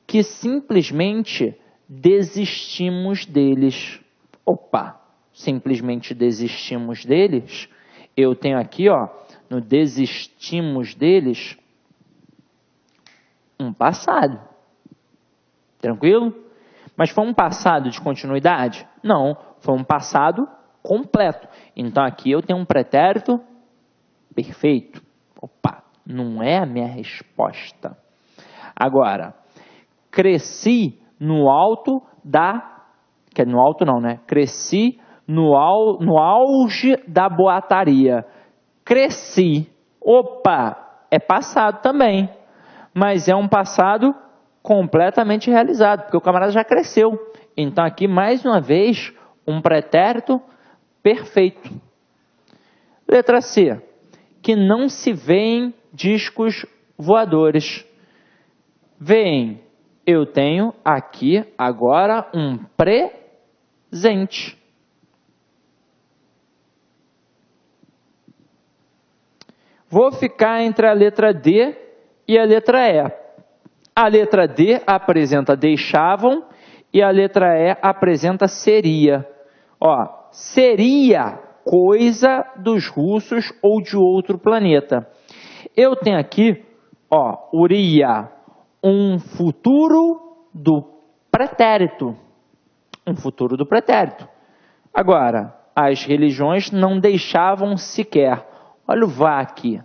Que simplesmente desistimos deles. Opa, simplesmente desistimos deles. Eu tenho aqui, ó, no desistimos deles, um passado. Tranquilo? Mas foi um passado de continuidade? Não, foi um passado completo. Então aqui eu tenho um pretérito perfeito. Opa, não é a minha resposta. Agora, cresci no alto da... Que no alto não, né? Cresci no auge da boataria. Cresci. Opa, é passado também. Mas é um passado completamente realizado, porque o camarada já cresceu. Então aqui, mais uma vez, um pretérito perfeito. Letra C. Que não se veem discos voadores. Veem. Eu tenho aqui agora um presente. Vou ficar entre a letra D e a letra E. A letra D apresenta deixavam e a letra E apresenta seria. Ó, seria coisa dos russos ou de outro planeta. Eu tenho aqui, ó, uria, um futuro do pretérito. Um futuro do pretérito. Agora, as religiões não deixavam sequer. Olha o vá aqui.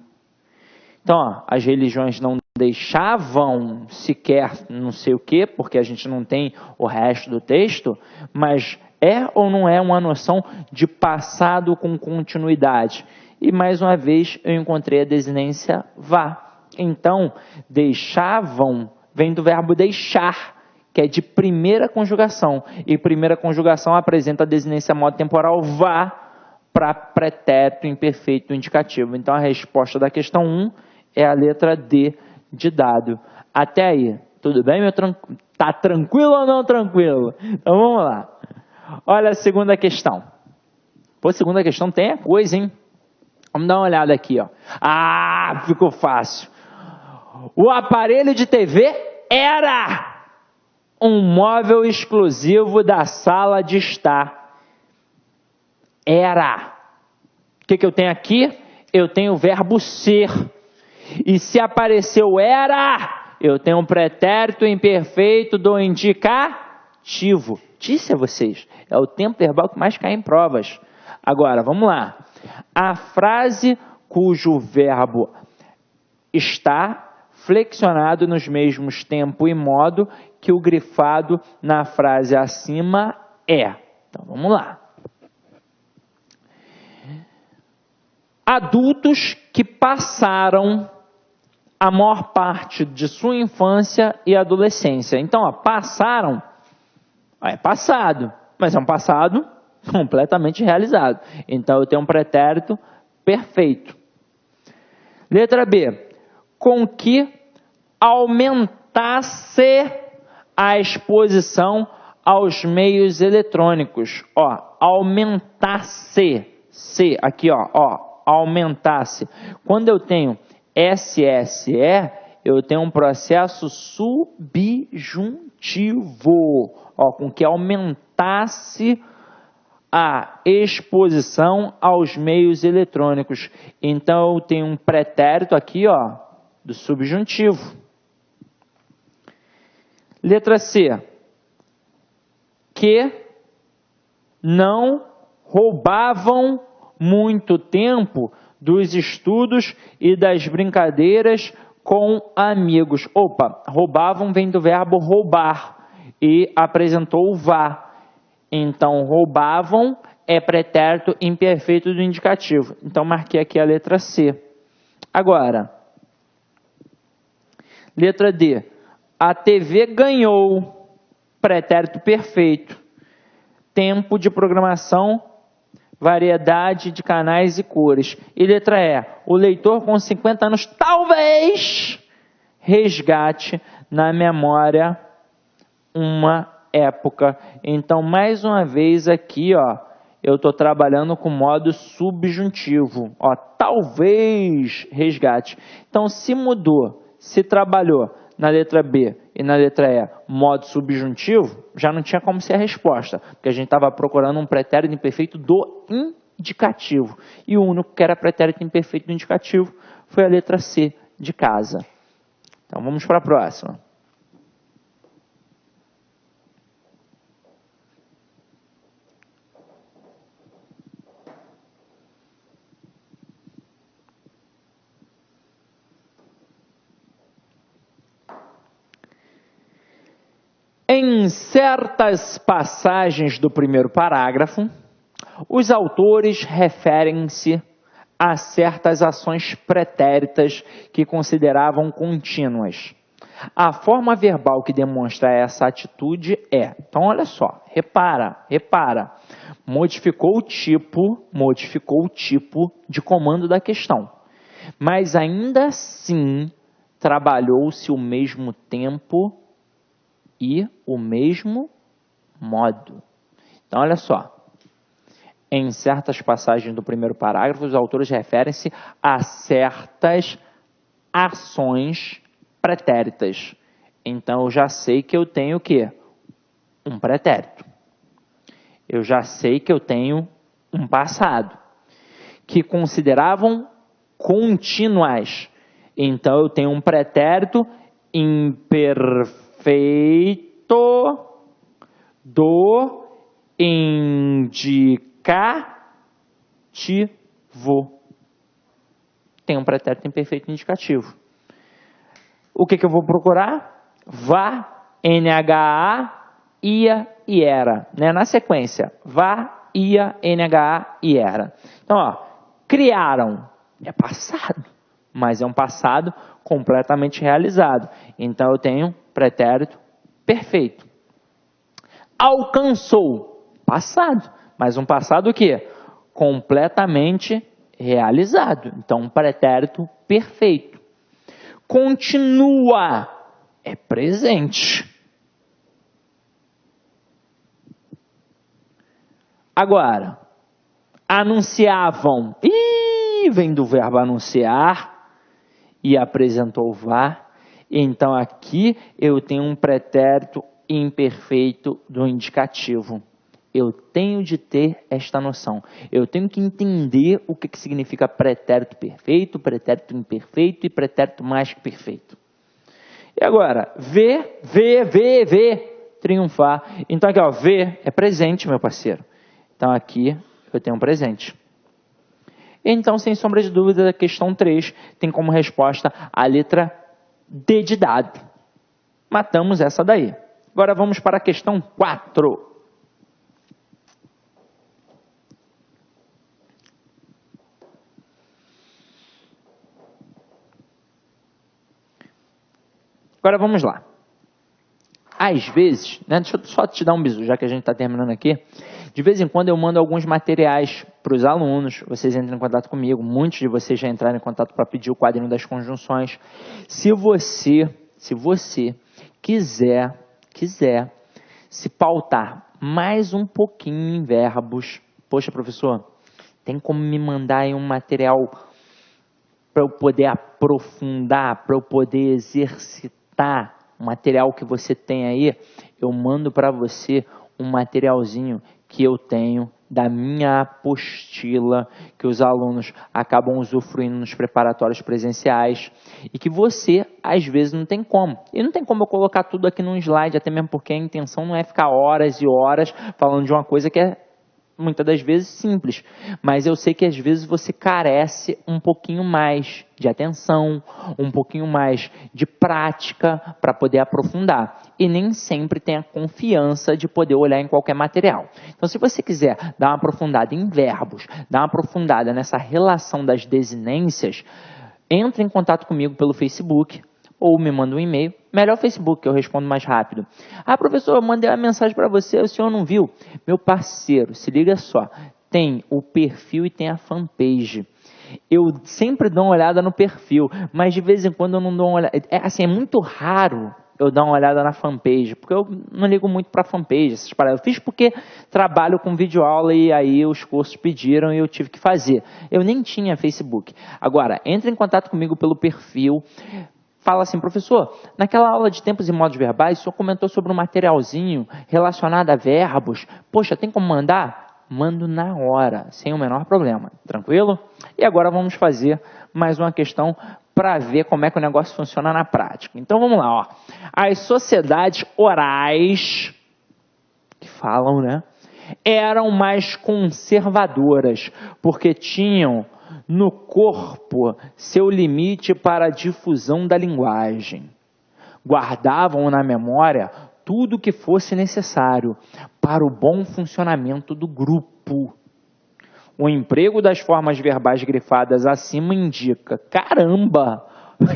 Então, ó, as religiões não deixavam sequer não sei o quê, porque a gente não tem o resto do texto, mas é ou não é uma noção de passado com continuidade? E, mais uma vez, eu encontrei a desinência vá. Então, deixavam vem do verbo deixar, que é de primeira conjugação. E primeira conjugação apresenta a desinência modo temporal vá para pretérito imperfeito indicativo. Então, a resposta da questão 1 é a letra D de dado. Até aí, tudo bem, meu tá tranquilo ou não tranquilo? Então, vamos lá. Olha a segunda questão. Pô, a segunda questão tem a coisa, hein? Vamos dar uma olhada aqui, ó. Ah, ficou fácil. O aparelho de TV era um móvel exclusivo da sala de estar. Era. O que eu tenho aqui? Eu tenho o verbo ser. E se apareceu era, eu tenho um pretérito imperfeito do indicativo. Disse a vocês, é o tempo verbal que mais cai em provas. Agora, vamos lá. A frase cujo verbo está flexionado nos mesmos tempo e modo que o grifado na frase acima é. Então, vamos lá. Adultos que passaram a maior parte de sua infância e adolescência. Então, ó, passaram, é passado, mas é um passado completamente realizado. Então, eu tenho um pretérito perfeito. Letra B. Com que aumentasse a exposição aos meios eletrônicos. Ó, aumentasse. C, aqui, ó, aumentasse. Quando eu tenho SSE, eu tenho um processo subjuntivo, ó, com que aumentasse a exposição aos meios eletrônicos. Então, eu tenho um pretérito aqui, ó, do subjuntivo. Letra C. que não roubavam muito tempo dos estudos e das brincadeiras com amigos. Opa, roubavam vem do verbo roubar e apresentou o vá. Então, roubavam é pretérito imperfeito do indicativo. Então, marquei aqui a letra C. Agora, letra D. A TV ganhou, pretérito perfeito. Tempo de programação, variedade de canais e cores. E letra E. O leitor com 50 anos talvez resgate na memória uma época. Então, mais uma vez aqui, ó, eu estou trabalhando com modo subjuntivo. Ó, talvez resgate. Então, se mudou, se trabalhou na letra B e na letra E, modo subjuntivo, já não tinha como ser a resposta, porque a gente estava procurando um pretérito imperfeito do indicativo. E o único que era pretérito imperfeito do indicativo foi a letra C, de casa. Então, vamos para a próxima. Em certas passagens do primeiro parágrafo, os autores referem-se a certas ações pretéritas que consideravam contínuas. A forma verbal que demonstra essa atitude é, então olha só, repara, modificou o tipo de comando da questão, mas ainda assim trabalhou-se o mesmo tempo e o mesmo modo. Então, olha só. Em certas passagens do primeiro parágrafo, os autores referem-se a certas ações pretéritas. Então, eu já sei que eu tenho o quê? Um pretérito. Eu já sei que eu tenho um passado. Que consideravam contínuas. Então, eu tenho um pretérito imperfeito do indicativo. Tem um pretérito imperfeito indicativo. O que eu vou procurar? Vá, NHA, ia e era. Né? Na sequência, vá, ia, NHA e era. Então, ó, criaram. É passado, mas é um passado completamente realizado. Então, eu tenho pretérito perfeito. Alcançou, passado, mas um passado o quê? Completamente realizado. Então, um pretérito perfeito. Continua, é presente. Agora, anunciavam, vem do verbo anunciar e apresentou o vá. Então, aqui eu tenho um pretérito imperfeito do indicativo. Eu tenho de ter esta noção. Eu tenho que entender o que significa pretérito perfeito, pretérito imperfeito e pretérito mais que perfeito. E agora, ver, triunfar. Então, aqui, ó, ver é presente, meu parceiro. Então, aqui eu tenho um presente. Então, sem sombra de dúvida, a questão 3 tem como resposta a letra D de dado. Matamos essa daí. Agora vamos para a questão 4. Agora vamos lá. Às vezes, né, deixa eu só te dar um bisu, já que a gente está terminando aqui. De vez em quando eu mando alguns materiais para os alunos, vocês entram em contato comigo, muitos de vocês já entraram em contato para pedir o quadrinho das conjunções. Se você quiser se pautar mais um pouquinho em verbos, poxa, professor, tem como me mandar aí um material para eu poder aprofundar, para eu poder exercitar o material que você tem aí? Eu mando para você um materialzinho que eu tenho da minha apostila que os alunos acabam usufruindo nos preparatórios presenciais e que você, às vezes, não tem como. E não tem como eu colocar tudo aqui num slide, até mesmo porque a intenção não é ficar horas e horas falando de uma coisa que é muitas das vezes simples, mas eu sei que às vezes você carece um pouquinho mais de atenção, um pouquinho mais de prática para poder aprofundar e nem sempre tem a confiança de poder olhar em qualquer material. Então, se você quiser dar uma aprofundada em verbos, dar uma aprofundada nessa relação das desinências, entre em contato comigo pelo Facebook ou me manda um e-mail. Melhor o Facebook, que eu respondo mais rápido. Ah, professor, eu mandei uma mensagem para você, o senhor não viu? Meu parceiro, se liga só, tem o perfil e tem a fanpage. Eu sempre dou uma olhada no perfil, mas de vez em quando eu não dou uma olhada. É muito raro eu dar uma olhada na fanpage, porque eu não ligo muito para fanpage, essas paradas. Eu fiz porque trabalho com videoaula e aí os cursos pediram e eu tive que fazer. Eu nem tinha Facebook. Agora, entre em contato comigo pelo perfil. Fala assim, professor, naquela aula de tempos e modos verbais, o senhor comentou sobre um materialzinho relacionado a verbos. Poxa, tem como mandar? Mando na hora, sem o menor problema. Tranquilo? E agora vamos fazer mais uma questão para ver como é que o negócio funciona na prática. Então vamos lá, ó. As sociedades orais, que falam, né, eram mais conservadoras, porque tinham no corpo seu limite para a difusão da linguagem. Guardavam na memória tudo o que fosse necessário para o bom funcionamento do grupo. O emprego das formas verbais grifadas acima indica, caramba,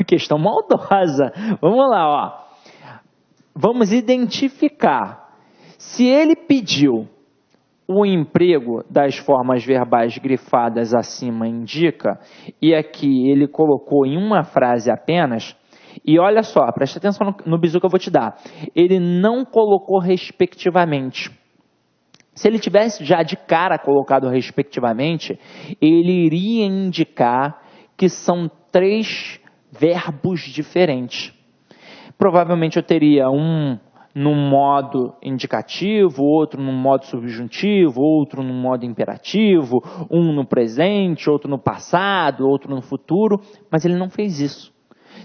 questão maldosa. Vamos lá, ó. Vamos identificar. Se ele pediu o emprego das formas verbais grifadas acima indica, e aqui ele colocou em uma frase apenas, e olha só, presta atenção no bizu que eu vou te dar. Ele não colocou respectivamente. Se ele tivesse já de cara colocado respectivamente, ele iria indicar que são 3 verbos diferentes. Provavelmente eu teria um num modo indicativo, outro num modo subjuntivo, outro num modo imperativo, um no presente, outro no passado, outro no futuro, mas ele não fez isso.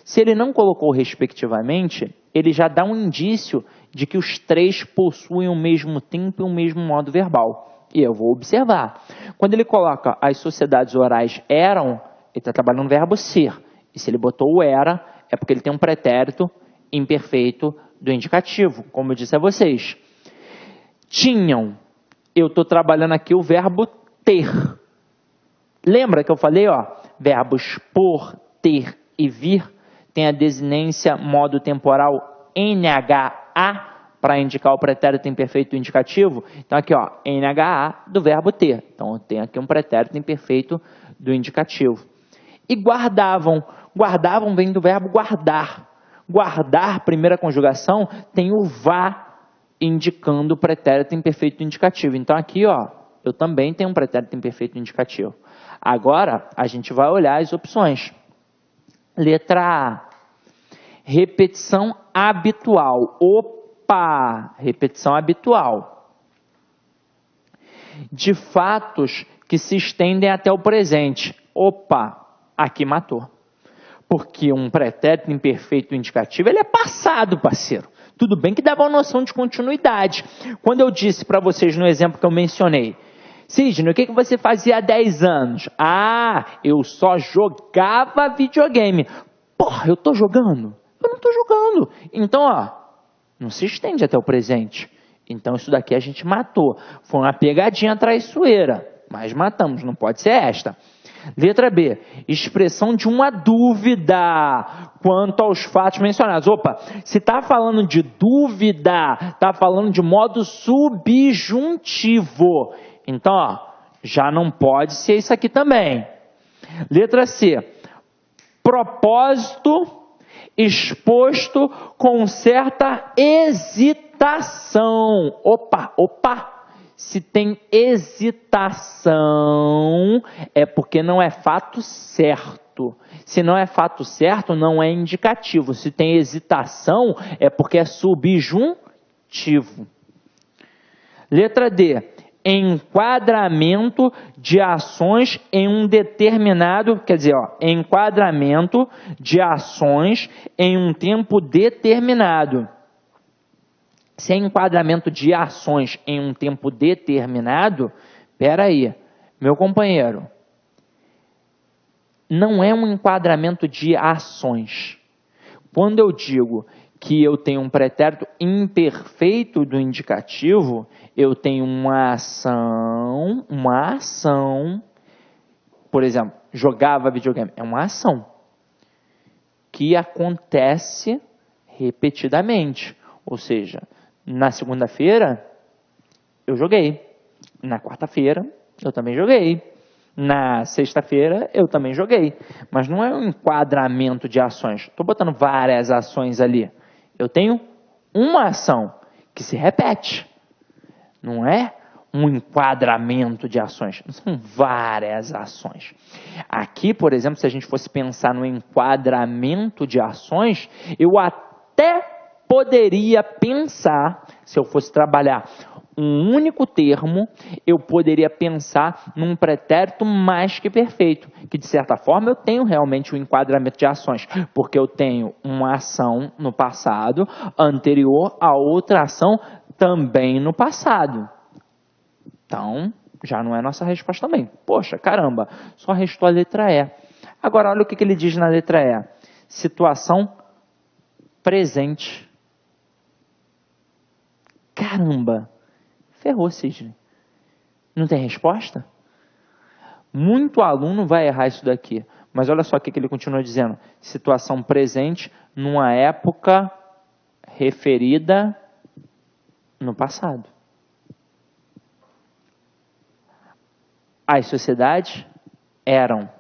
Se ele não colocou respectivamente, ele já dá um indício de que os 3 possuem o mesmo tempo e o mesmo modo verbal. E eu vou observar. Quando ele coloca as sociedades orais eram, ele está trabalhando no verbo ser. E se ele botou o era, é porque ele tem um pretérito imperfeito do indicativo, como eu disse a vocês. Tinham, eu estou trabalhando aqui o verbo ter. Lembra que eu falei, ó, verbos por, ter e vir, tem a desinência modo temporal NHA, para indicar o pretérito imperfeito indicativo. Então aqui, ó, NHA do verbo ter. Então eu tenho aqui um pretérito imperfeito do indicativo. E guardavam. Guardavam vem do verbo guardar. Guardar, primeira conjugação, tem o vá indicando o pretérito imperfeito indicativo. Então aqui, ó, eu também tenho um pretérito imperfeito indicativo. Agora, a gente vai olhar as opções. Letra A. Repetição habitual. Opa! Repetição habitual. De fatos que se estendem até o presente. Opa! Aqui matou. Porque um pretérito imperfeito indicativo, ele é passado, parceiro. Tudo bem que dava uma noção de continuidade. Quando eu disse para vocês no exemplo que eu mencionei, Sidney, o que você fazia há 10 anos? Ah, eu só jogava videogame. Porra, eu tô jogando? Eu não tô jogando. Então, ó, não se estende até o presente. Então, isso daqui a gente matou. Foi uma pegadinha traiçoeira, mas matamos, não pode ser esta. Letra B, expressão de uma dúvida quanto aos fatos mencionados. Opa, se está falando de dúvida, está falando de modo subjuntivo. Então, ó, já não pode ser isso aqui também. Letra C, propósito exposto com certa hesitação. Opa, opa. Se tem hesitação, é porque não é fato certo. Se não é fato certo, não é indicativo. Se tem hesitação, é porque é subjuntivo. Letra D. enquadramento de ações em um determinado, quer dizer, ó, enquadramento de ações em um tempo determinado. Se é enquadramento de ações em um tempo determinado, espera aí, meu companheiro, não é um enquadramento de ações. Quando eu digo que eu tenho um pretérito imperfeito do indicativo, eu tenho uma ação, por exemplo, jogava videogame, é uma ação que acontece repetidamente, ou seja, na segunda-feira eu joguei, na quarta-feira eu também joguei, na sexta-feira eu também joguei, mas não é um enquadramento de ações, estou botando várias ações ali, eu tenho uma ação que se repete, não é um enquadramento de ações, são várias ações. Aqui, por exemplo, se a gente fosse pensar no enquadramento de ações, eu até poderia pensar, se eu fosse trabalhar um único termo, eu poderia pensar num pretérito mais que perfeito, que de certa forma eu tenho realmente um enquadramento de ações, porque eu tenho uma ação no passado anterior a outra ação também no passado. Então, já não é nossa resposta também. Poxa, caramba, só restou a letra E. Agora, olha o que ele diz na letra E. Situação presente. Caramba, ferrou, Sidney. Não tem resposta? Muito aluno vai errar isso daqui. Mas olha só o que ele continua dizendo. Situação presente numa época referida no passado. As sociedades eram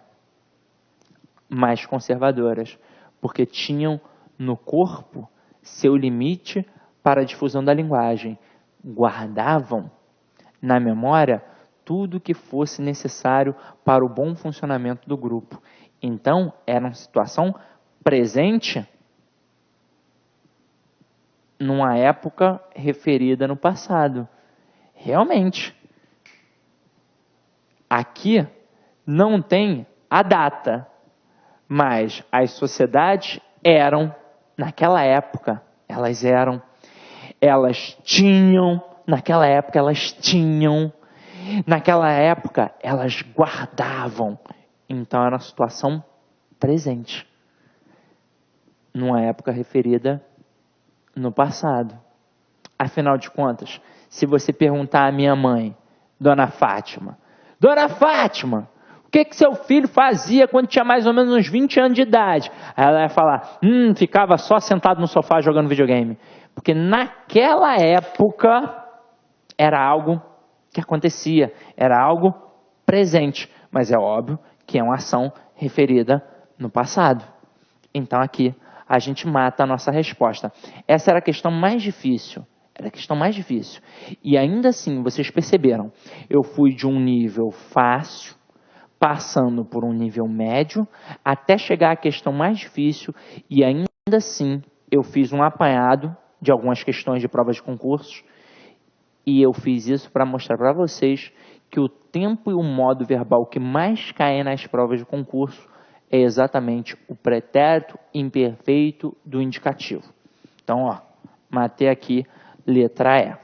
mais conservadoras, porque tinham no corpo seu limite para a difusão da linguagem. Guardavam na memória tudo que fosse necessário para o bom funcionamento do grupo. Então, era uma situação presente numa época referida no passado. Realmente. Aqui não tem a data, mas as sociedades eram, naquela época, elas tinham, naquela época elas guardavam. Então era uma situação presente, numa época referida no passado. Afinal de contas, se você perguntar à minha mãe, Dona Fátima, o que seu filho fazia quando tinha mais ou menos uns 20 anos de idade? Aí ela ia falar, ficava só sentado no sofá jogando videogame. Porque naquela época era algo que acontecia, era algo presente. Mas é óbvio que é uma ação referida no passado. Então aqui a gente mata a nossa resposta. Essa era a questão mais difícil. Era a questão mais difícil. E ainda assim, vocês perceberam, eu fui de um nível fácil, passando por um nível médio, até chegar à questão mais difícil, e ainda assim, eu fiz um apanhado de algumas questões de provas de concursos, e eu fiz isso para mostrar para vocês que o tempo e o modo verbal que mais caem nas provas de concurso é exatamente o pretérito imperfeito do indicativo. Então, ó, matei aqui letra E.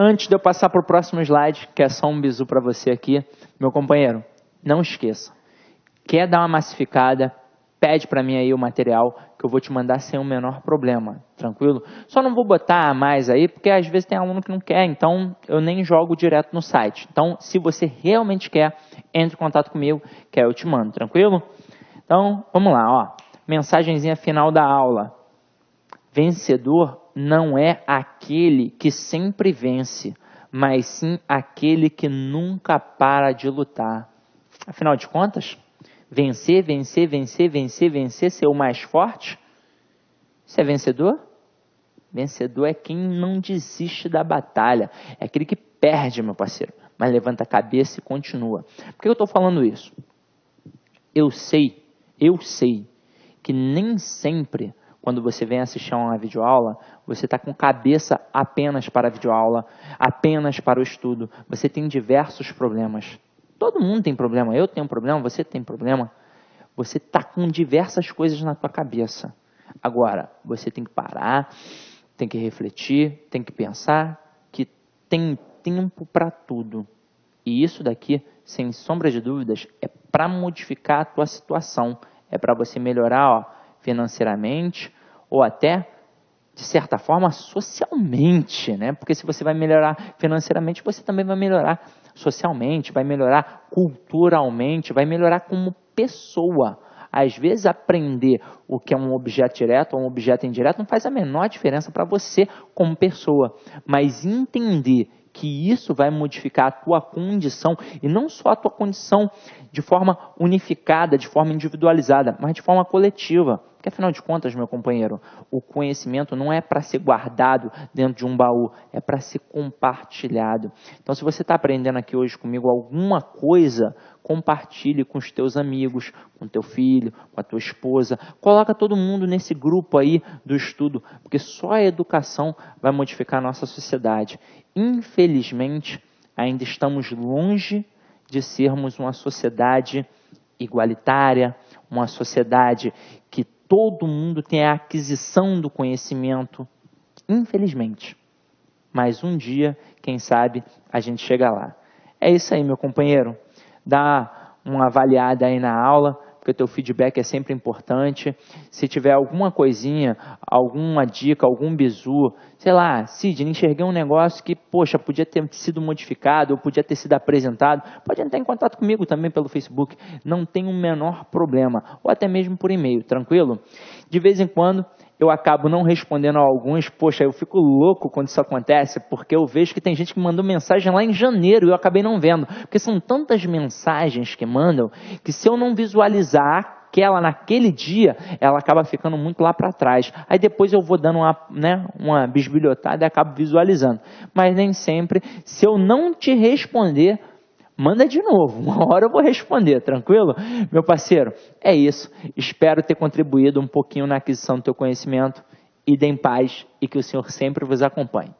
Antes de eu passar para o próximo slide, que é só um bizu para você aqui, meu companheiro, não esqueça. Quer dar uma massificada, pede para mim aí o material que eu vou te mandar sem o menor problema, tranquilo? Só não vou botar mais aí, porque às vezes tem aluno que não quer, então eu nem jogo direto no site. Então, se você realmente quer, entre em contato comigo, que aí eu te mando, tranquilo? Então, vamos lá, ó. Mensagenzinha final da aula. Vencedor não é aquele que sempre vence, mas sim aquele que nunca para de lutar. Afinal de contas, vencer, ser o mais forte, isso é vencedor? Vencedor é quem não desiste da batalha, é aquele que perde, meu parceiro, mas levanta a cabeça e continua. Por que eu estou falando isso? Eu sei que nem sempre, quando você vem assistir a uma videoaula, você está com cabeça apenas para a videoaula, apenas para o estudo. Você tem diversos problemas. Todo mundo tem problema. Eu tenho problema, você tem problema. Você está com diversas coisas na tua cabeça. Agora, você tem que parar, tem que refletir, tem que pensar que tem tempo para tudo. E isso daqui, sem sombra de dúvidas, é para modificar a tua situação. É para você melhorar financeiramente ou até, de certa forma, socialmente, né? Porque se você vai melhorar financeiramente, você também vai melhorar socialmente, vai melhorar culturalmente, vai melhorar como pessoa. Às vezes, aprender o que é um objeto direto ou um objeto indireto não faz a menor diferença para você como pessoa. Mas entender que isso vai modificar a tua condição, e não só a tua condição de forma unificada, de forma individualizada, mas de forma coletiva. Porque, afinal de contas, meu companheiro, o conhecimento não é para ser guardado dentro de um baú, é para ser compartilhado. Então, se você está aprendendo aqui hoje comigo alguma coisa, compartilhe com os teus amigos, com o teu filho, com a tua esposa. Coloca todo mundo nesse grupo aí do estudo, porque só a educação vai modificar a nossa sociedade. Infelizmente, ainda estamos longe de sermos uma sociedade igualitária, uma sociedade que todo mundo tem a aquisição do conhecimento, infelizmente. Mas um dia, quem sabe, a gente chega lá. É isso aí, meu companheiro. Dá uma avaliada aí na aula, porque o teu feedback é sempre importante. Se tiver alguma coisinha, alguma dica, algum bizu, sei lá, Sidney, enxerguei um negócio que, poxa, podia ter sido modificado, ou podia ter sido apresentado, pode entrar em contato comigo também pelo Facebook, não tem o menor problema, ou até mesmo por e-mail, tranquilo? De vez em quando, eu acabo não respondendo a alguns, poxa, eu fico louco quando isso acontece, porque eu vejo que tem gente que mandou mensagem lá em janeiro e eu acabei não vendo, porque são tantas mensagens que mandam, que se eu não visualizar aquela naquele dia, ela acaba ficando muito lá para trás. Aí depois eu vou dando uma bisbilhotada e acabo visualizando. Mas nem sempre, se eu não te responder, manda de novo, uma hora eu vou responder, tranquilo? Meu parceiro, é isso. Espero ter contribuído um pouquinho na aquisição do teu conhecimento. Idem em paz e que o Senhor sempre vos acompanhe.